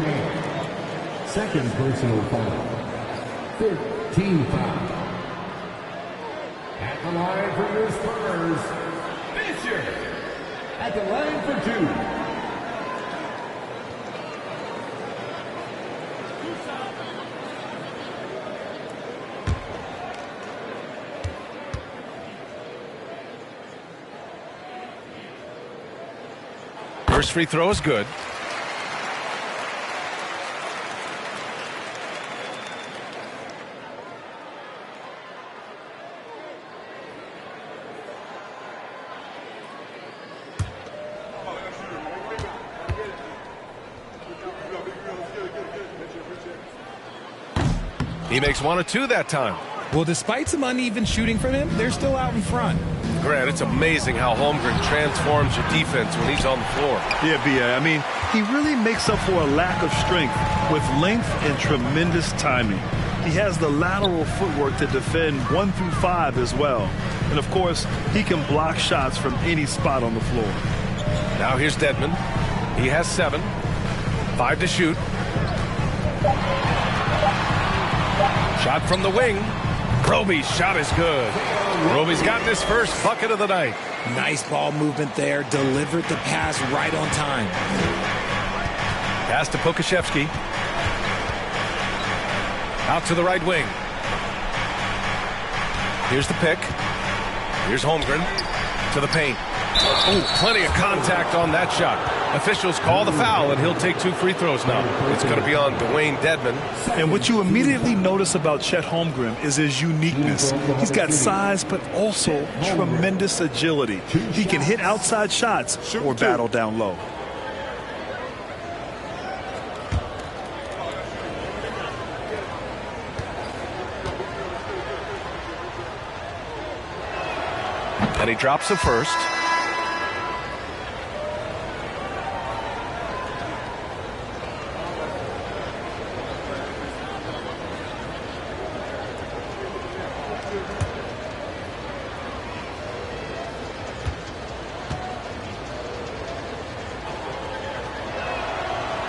Second personal foul. 13 foul. At the line for your Spurs, Fisher. At the line for 2. First free throw is good. He makes 1 of 2 that time. Well, despite some uneven shooting from him, they're still out in front. Grant, it's amazing how Holmgren transforms your defense when he's on the floor. Yeah, B.A., I mean, he really makes up for a lack of strength with length and tremendous timing. He has the lateral footwork to defend 1 through 5 as well. And, of course, he can block shots from any spot on the floor. Now here's Dedmon. He has 7. 5 to shoot. Shot from the wing. Roby's shot is good. Roby's gotten his first bucket of the night. Nice ball movement there. Delivered the pass right on time. Pass to Pokusevski. Out to the right wing. Here's the pick. Here's Holmgren to the paint. Oh, plenty of contact on that shot. Officials call the foul, and he'll take 2 free throws now. It's going to be on Dwayne Dedmon. And what you immediately notice about Chet Holmgren is his uniqueness. He's got size, but also tremendous agility. He can hit outside shots or battle down low. And he drops the first.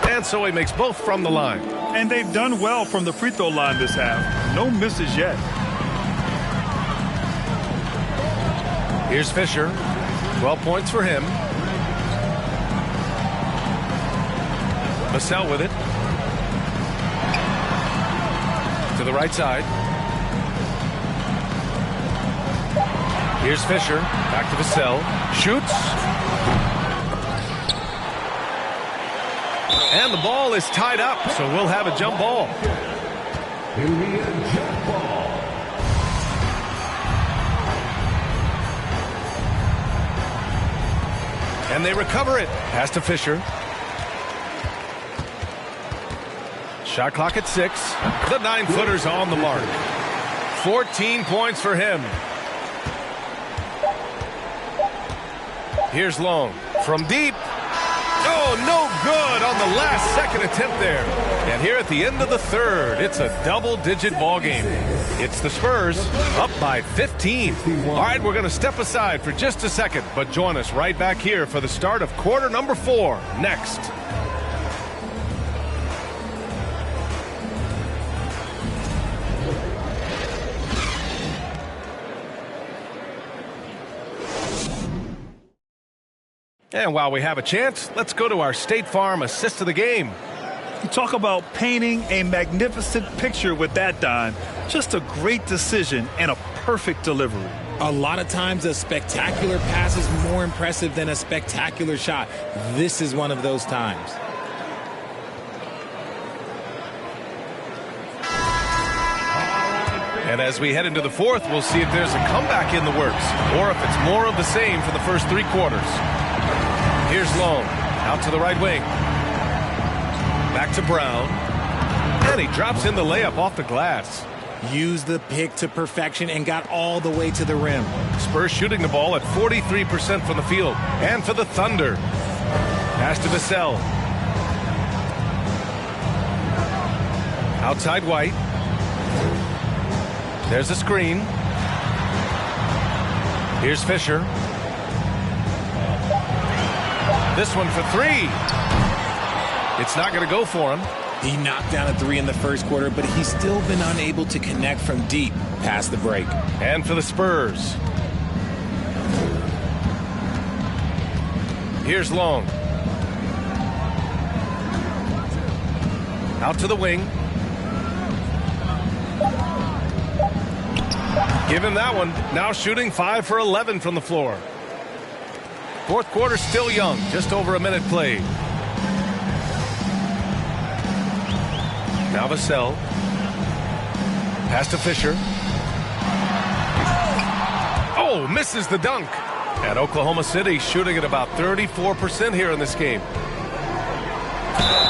And so he makes both from the line. And they've done well from the free throw line this half. No misses yet. Here's Fisher. 12 points for him. Vassell with it. To the right side. Here's Fisher. Back to Vassell. Shoots. And the ball is tied up, so we'll have a jump ball. It'll be a jump ball. And they recover it. Pass to Fisher. Shot clock at 6. The 9-footer's on the mark. 14 points for him. Here's Long from deep. Oh, no good on the last second attempt there. And here at the end of the third, it's a double-digit ball game. It's the Spurs up by 15. All right, we're going to step aside for just a second, but join us right back here for the start of quarter number 4 next. And while we have a chance, let's go to our State Farm assist of the game. You talk about painting a magnificent picture with that, Don. Just a great decision and a perfect delivery. A lot of times a spectacular pass is more impressive than a spectacular shot. This is one of those times. And as we head into the fourth, we'll see if there's a comeback in the works or if it's more of the same for the first 3 quarters. Here's Long, out to the right wing. Back to Brown. And he drops in the layup off the glass. Used the pick to perfection and got all the way to the rim. Spurs shooting the ball at 43% from the field. And for the Thunder. Pass to Vassell. Outside White. There's a screen. Here's Fisher. This one for 3. It's not going to go for him. He knocked down a 3 in the first quarter, but he's still been unable to connect from deep past the break. And for the Spurs. Here's Long. Out to the wing. Give him that one. Now shooting 5 for 11 from the floor. Fourth quarter still young. Just over a minute played. Now Vassell. Pass to Fisher. Oh, misses the dunk. At Oklahoma City, shooting at about 34% here in this game.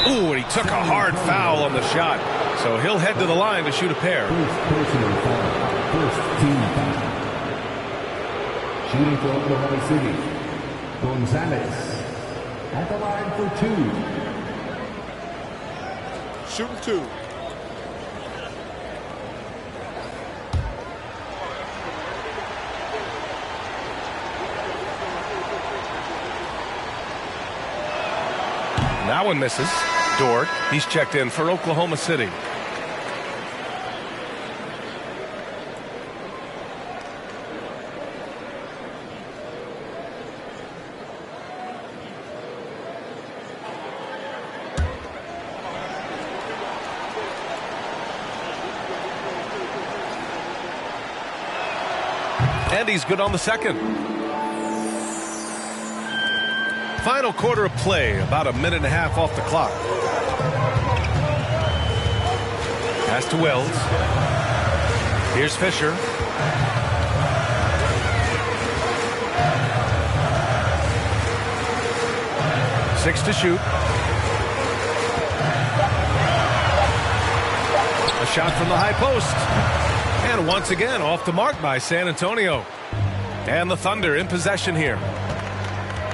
Ooh, and he took a hard foul on the shot. So he'll head to the line to shoot a pair. First team foul. Shooting for Oklahoma City, Gonzalez at the line for 2. Shooting 2. That one misses. Dort, he's checked in for Oklahoma City. And he's good on the second. Final quarter of play, about a minute and a half off the clock. Pass to Wells. Here's Fisher. Six to shoot. A shot from the high post. And once again, off the mark by San Antonio. And the Thunder in possession here.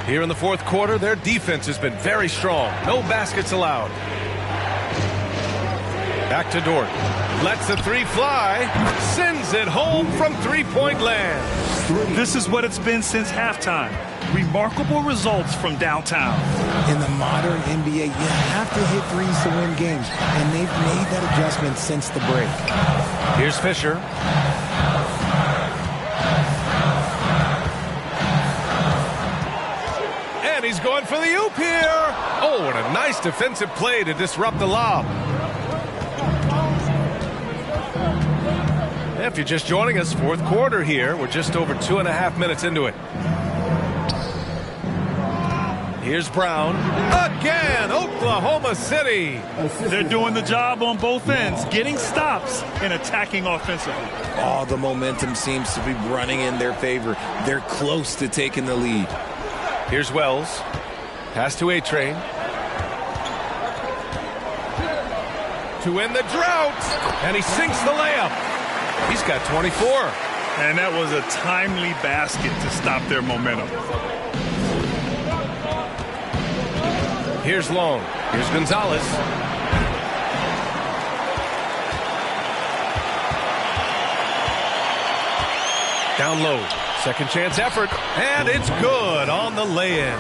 Here in the fourth quarter, their defense has been very strong. No baskets allowed. Back to Dort. Lets the 3 fly. Sends it home from three-point land. This is what it's been since halftime. Remarkable results from downtown. In the modern NBA, you have to hit threes to win games, and they've made that adjustment since the break. Here's Fisher. he's going for the oop here. Oh, and a nice defensive play to disrupt the lob. If you're just joining us, fourth quarter here. We're just over 2.5 minutes into it. Here's Brown. Again, Oklahoma City. They're doing the job on both ends, getting stops and attacking offensively. All the momentum seems to be running in their favor. They're close to taking the lead. Here's Wells. Pass to A-Train. To win the drought. And he sinks the layup. He's got 24. And that was a timely basket to stop their momentum. Here's Long. Here's Gonzalez. Down low. Second chance effort. And it's good on the lay-in.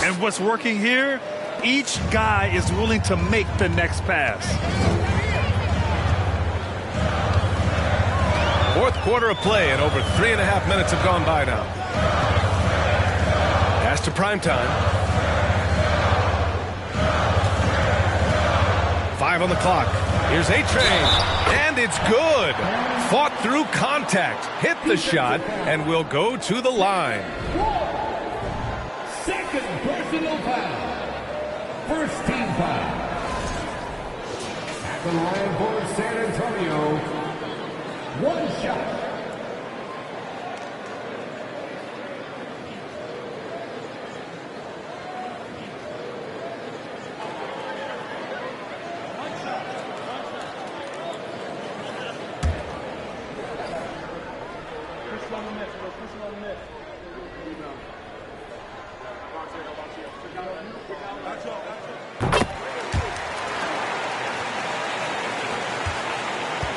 And what's working here? Each guy is willing to make the next pass. Fourth quarter of play, and over 3.5 minutes have gone by now. Pass to Primetime. 5 on the clock. Here's A-Train. And it's good. Fought through contact. Hit the shot and will go to the line. Second personal foul. First team foul. At the line for San Antonio. One shot.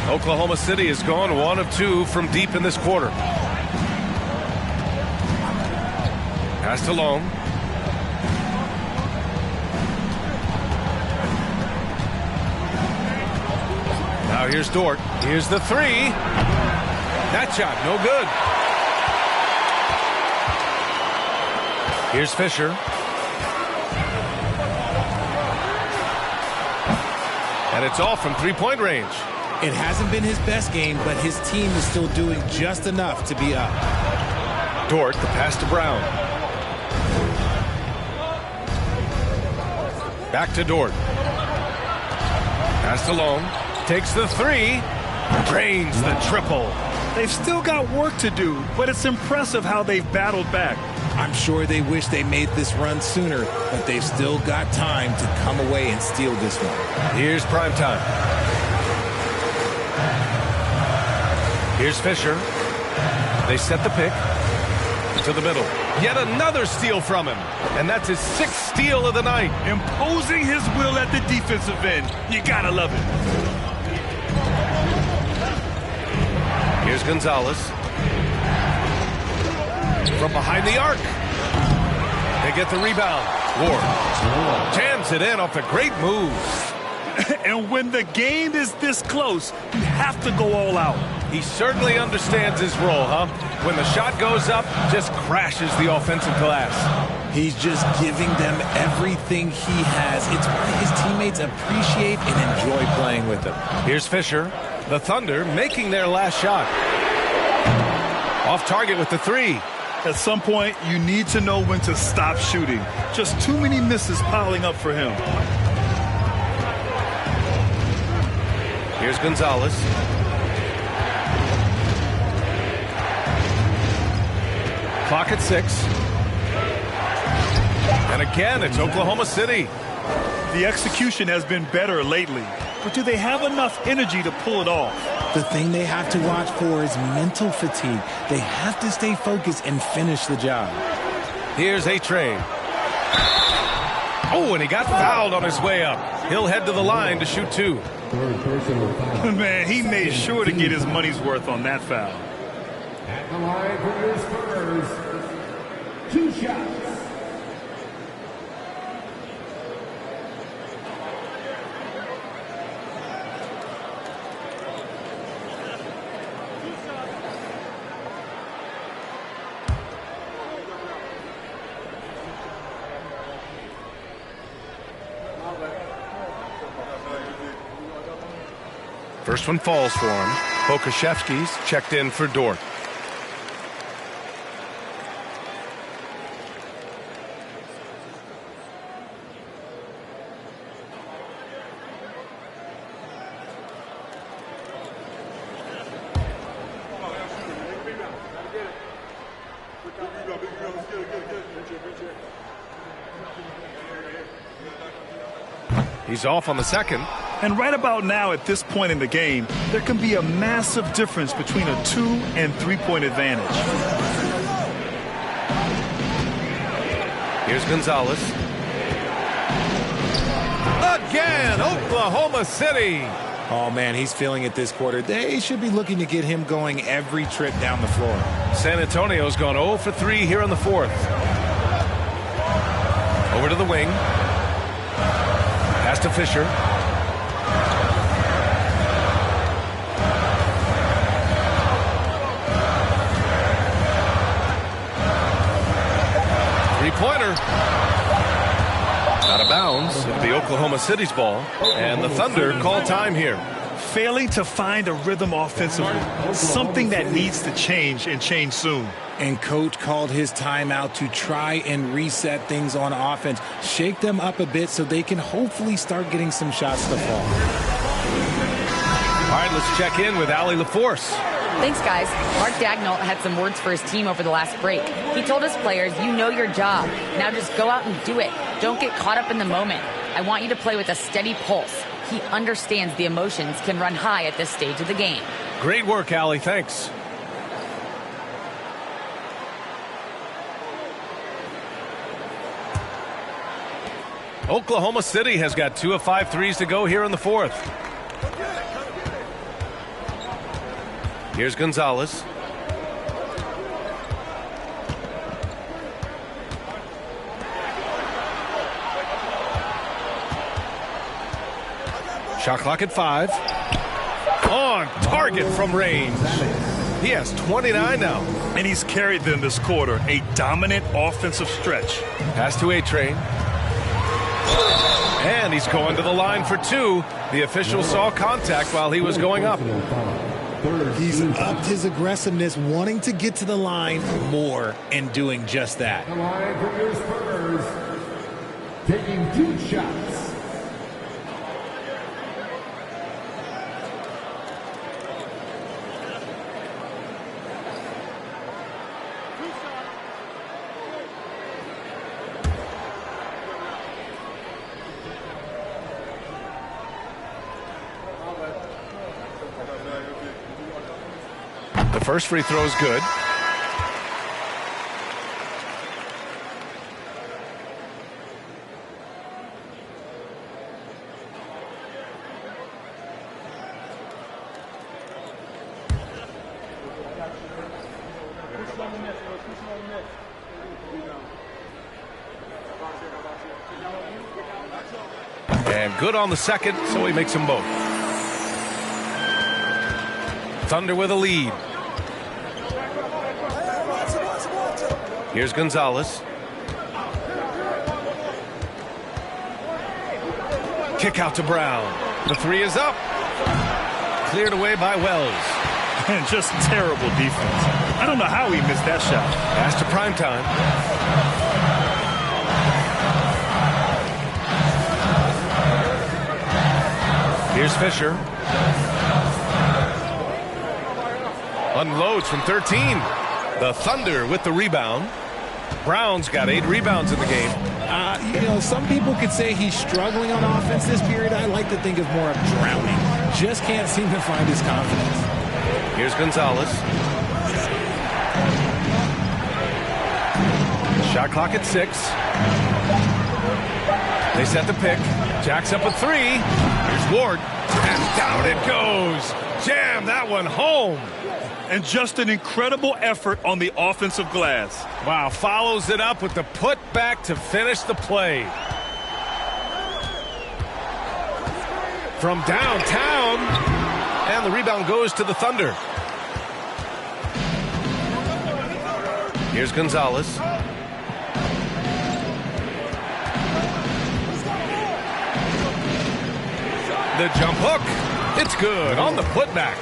Oklahoma City has gone 1 of 2 from deep in this quarter. Pass to Long. Now here's Dort. Here's the 3. That shot, no good. Here's Fisher. And it's all from three-point range. It hasn't been his best game, but his team is still doing just enough to be up. Dort, the pass to Brown. Back to Dort. Pass to Long. Takes the 3. Drains the triple. They've still got work to do, but it's impressive how they've battled back. I'm sure they wish they made this run sooner, but they've still got time to come away and steal this one. Here's Primetime. Here's Fisher. They set the pick to the middle. Yet another steal from him. And that's his 6th steal of the night. Imposing his will at the defensive end. You gotta love it. Here's Gonzalez. From behind the arc. They get the rebound. Ward jams it in off a great move. And when the game is this close, you have to go all out. He certainly understands his role, huh? When the shot goes up, just crashes the offensive glass. He's just giving them everything he has. It's why his teammates appreciate and enjoy playing with him. Here's Fisher. The Thunder making their last shot. Off target with the 3. At some point, you need to know when to stop shooting. Just too many misses piling up for him. Here's Gonzalez. Clock at 6. And again, it's Oklahoma City. The execution has been better lately, but do they have enough energy to pull it off? The thing they have to watch for is mental fatigue. They have to stay focused and finish the job. Here's A-Train. Oh, and he got fouled on his way up. He'll head to the line to shoot 2. Man, he made sure to get his money's worth on that foul. At the line for your Spurs, 2 shots. First one falls for him. Pokashevsky's checked in for Dort. He's off on the second. And right about now, at this point in the game, there can be a massive difference between a 2- and 3-point advantage. Here's Gonzalez. Again, Oklahoma City. Oh, man, he's feeling it this quarter. They should be looking to get him going every trip down the floor. San Antonio's gone 0 for 3 here in the fourth. Over to the wing. Pass to Fisher. Three-pointer. Out of bounds. It'll be Oklahoma City's ball. And the Thunder call time here. Failing to find a rhythm offensively. Something that needs to change and change soon. And coach called his timeout to try and reset things on offense. Shake them up a bit so they can hopefully start getting some shots to fall. All right, let's check in with Allie LaForce. Thanks, guys. Mark Daigneault had some words for his team over the last break. He told his players, you know your job. Now just go out and do it. Don't get caught up in the moment. I want you to play with a steady pulse. He understands the emotions can run high at this stage of the game. Great work, Allie. Thanks. Oklahoma City has got 2 of 5 threes to go here in the fourth. Here's Gonzalez. Shot clock at 5. On target from range. He has 29 now. And he's carried them this quarter. A dominant offensive stretch. Pass to A-Train. And he's going to the line for 2. The official saw contact while he was going up. He's upped his aggressiveness, wanting to get to the line more and doing just that. The line from your Spurs, taking 2 shots. The first free throw is good. And good on the second, so he makes them both. Thunder with a lead. Here's Gonzalez. Kick out to Brown. The 3 is up. Cleared away by Wells. And just terrible defense. I don't know how he missed that shot. Pass to Primetime. Here's Fisher. Unloads from 13. The Thunder with the rebound. Brown's got 8 rebounds in the game. You know, some people could say he's struggling on offense this period. I like to think of more of drowning. Just can't seem to find his confidence. Here's Gonzalez. Shot clock at 6. They set the pick. Jacks up a 3. Here's Ward. And down it goes. Jam that one home. And just an incredible effort on the offensive glass. Wow, follows it up with the putback to finish the play. From downtown. And the rebound goes to the Thunder. Here's Gonzalez. The jump hook. It's good on the putback.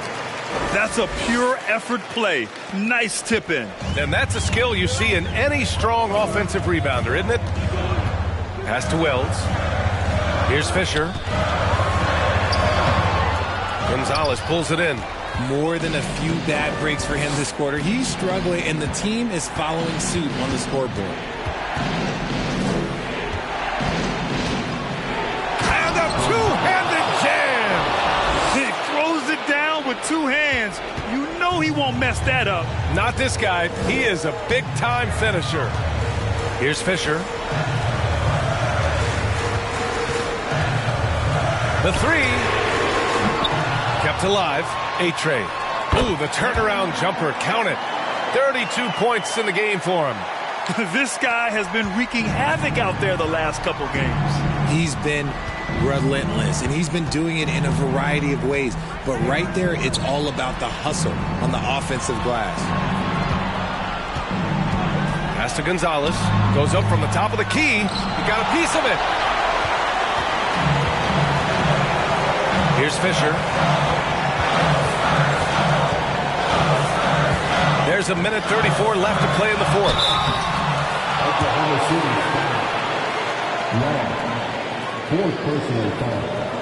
That's a pure effort play. Nice tip in. And that's a skill you see in any strong offensive rebounder, isn't it? Pass to Wells. Here's Fisher. Gonzalez pulls it in. More than a few bad breaks for him this quarter. He's struggling, and the team is following suit on the scoreboard. And a two-handed jam! He throws it down with two hands. You know he won't mess that up. Not this guy. He is a big-time finisher. Here's Fisher. The three. Kept alive. A-Trade. Ooh, the turnaround jumper. Count it. 32 points in the game for him. This guy has been wreaking havoc out there the last couple games. He's been relentless, and he's been doing it in a variety of ways. But right there, it's all about the hustle on the offensive glass. Pass to Gonzalez. Goes up from the top of the key. He got a piece of it. Here's Fisher. There's a minute 34 left to play in the fourth. Oklahoma City foul. Fourth personal foul.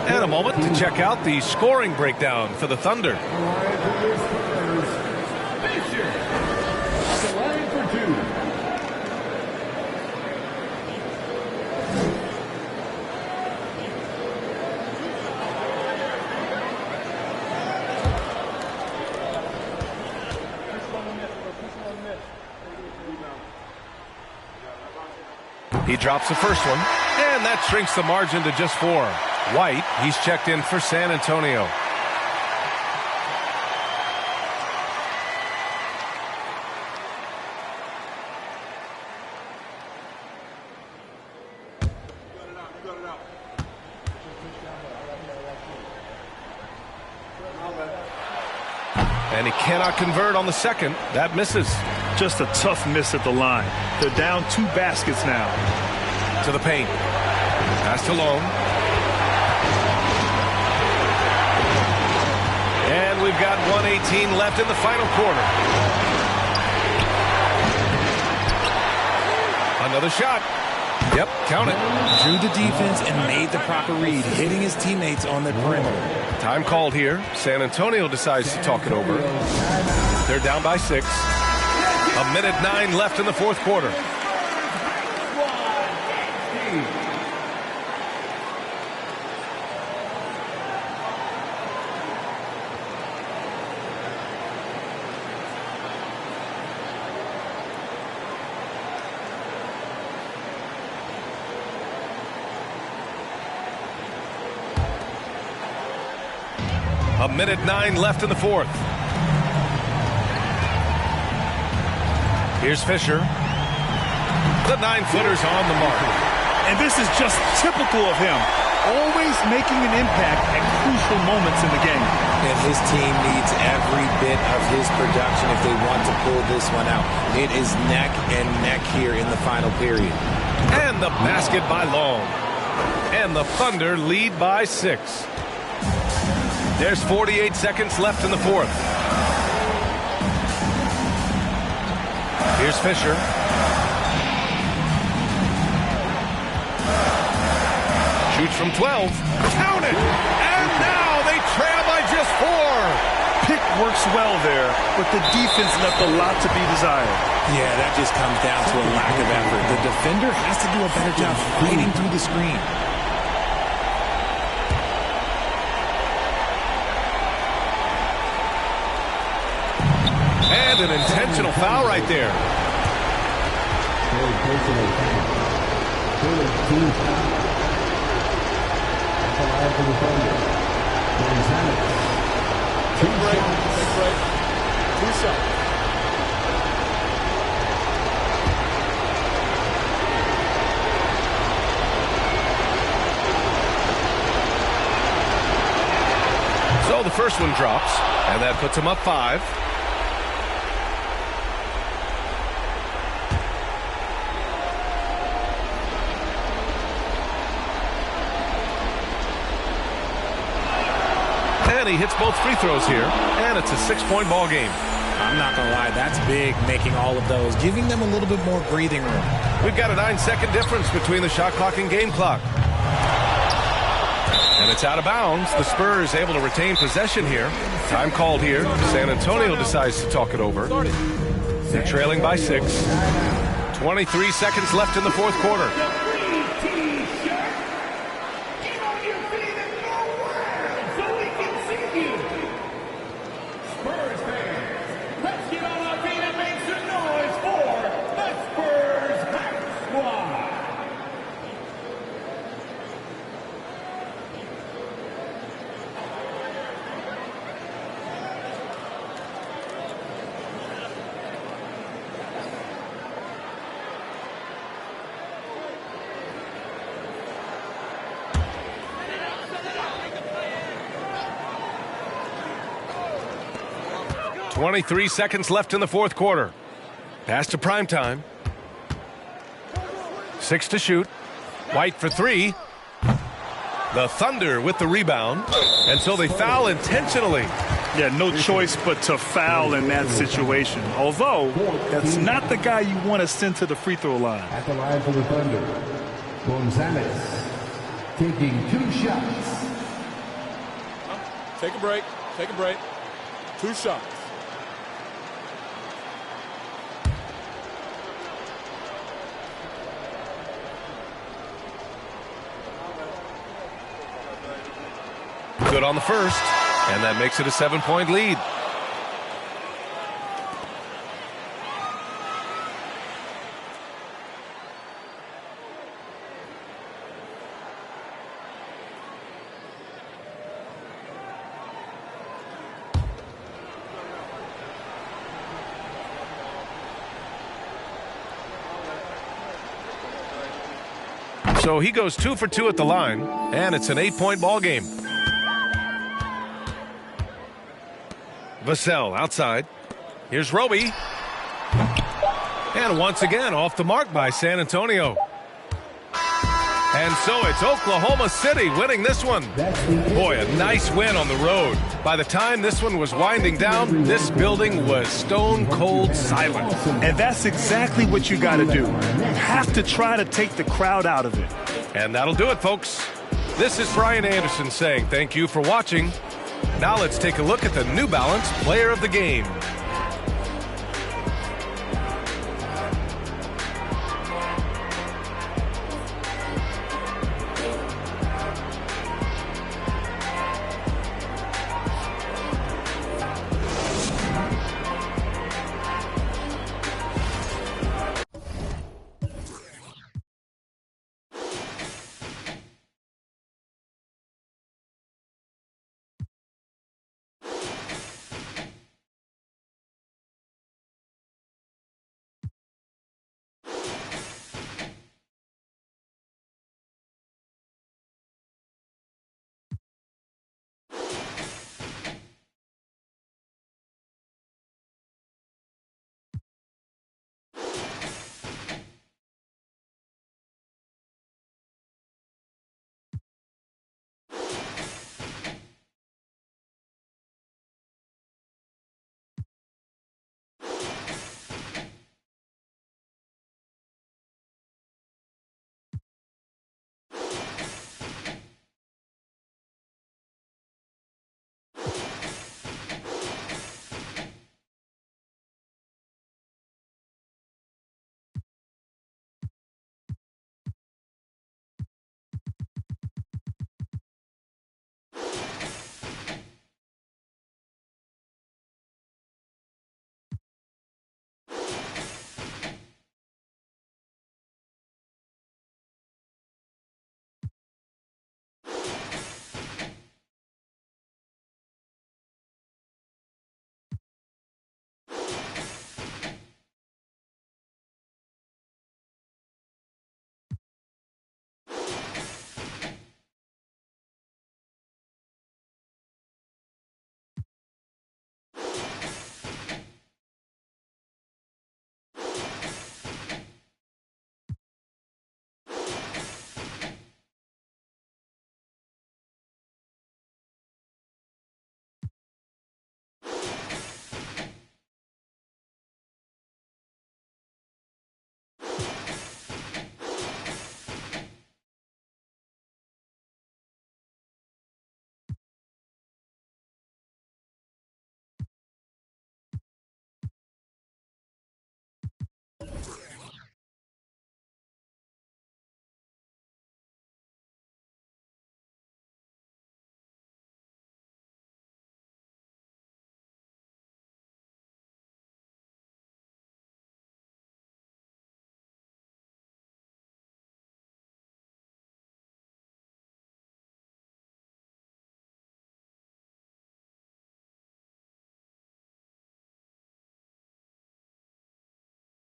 And a moment to check out the scoring breakdown for the Thunder. Fisher at the line for two. He drops the first one, and that shrinks the margin to just 4. White, he's checked in for San Antonio. And he cannot convert on the second. That misses. Just a tough miss at the line. They're down 2 baskets now. To the paint. Pass to Lone. And we've got 1:18 left in the final quarter. Another shot. Yep, count it. Drew the defense and made the proper read, hitting his teammates on the perimeter. Time called here. San Antonio decides to talk it over. They're down by 6. A minute 9 left in the fourth quarter. A minute 9 left in the fourth. Here's Fisher. The 9-footer's on the mark. And this is just typical of him. Always making an impact at crucial moments in the game. And his team needs every bit of his production if they want to pull this one out. It is neck and neck here in the final period. And the basket by Long. And the Thunder lead by 6. There's 48 seconds left in the fourth. Here's Fisher. Shoots from 12. Count it! And now they trail by just 4. Pick works well there, but the defense left a lot to be desired. Yeah, that just comes down to a lack of effort. The defender has to do a better job fighting through the screen. And an intentional foul right there. Take a break. Take a break. 2 shots. So the first one drops, and that puts him up 5. And he hits both free throws here, and it's a 6-point ball game. I'm not going to lie, that's big, making all of those, giving them a little bit more breathing room. We've got a 9-second difference between the shot clock and game clock. And it's out of bounds. The Spurs able to retain possession here. Time called here. San Antonio decides to talk it over. They're trailing by 6. 23 seconds left in the fourth quarter. .23 seconds left in the fourth quarter. Pass to primetime. 6 to shoot. White for 3. The Thunder with the rebound. And so they foul intentionally. Yeah, no choice but to foul in that situation. Although, that's not the guy you want to send to the free throw line. At the line for the Thunder, Gonzalez taking 2 shots. Take a break. Take a break. 2 shots. Good on the first, and that makes it a 7-point lead. So he goes 2 for 2 at the line, and it's an 8-point ball game. Vassell outside. Here's Roby. And once again off the mark by San Antonio. And so it's Oklahoma City winning this one. Boy, a nice win on the road. By the time this one was winding down, this building was stone cold silent. And that's exactly what you got to do. You have to try to take the crowd out of it. And that'll do it, folks. This is Brian Anderson saying thank you for watching. Now let's take a look at the New Balance Player of the Game.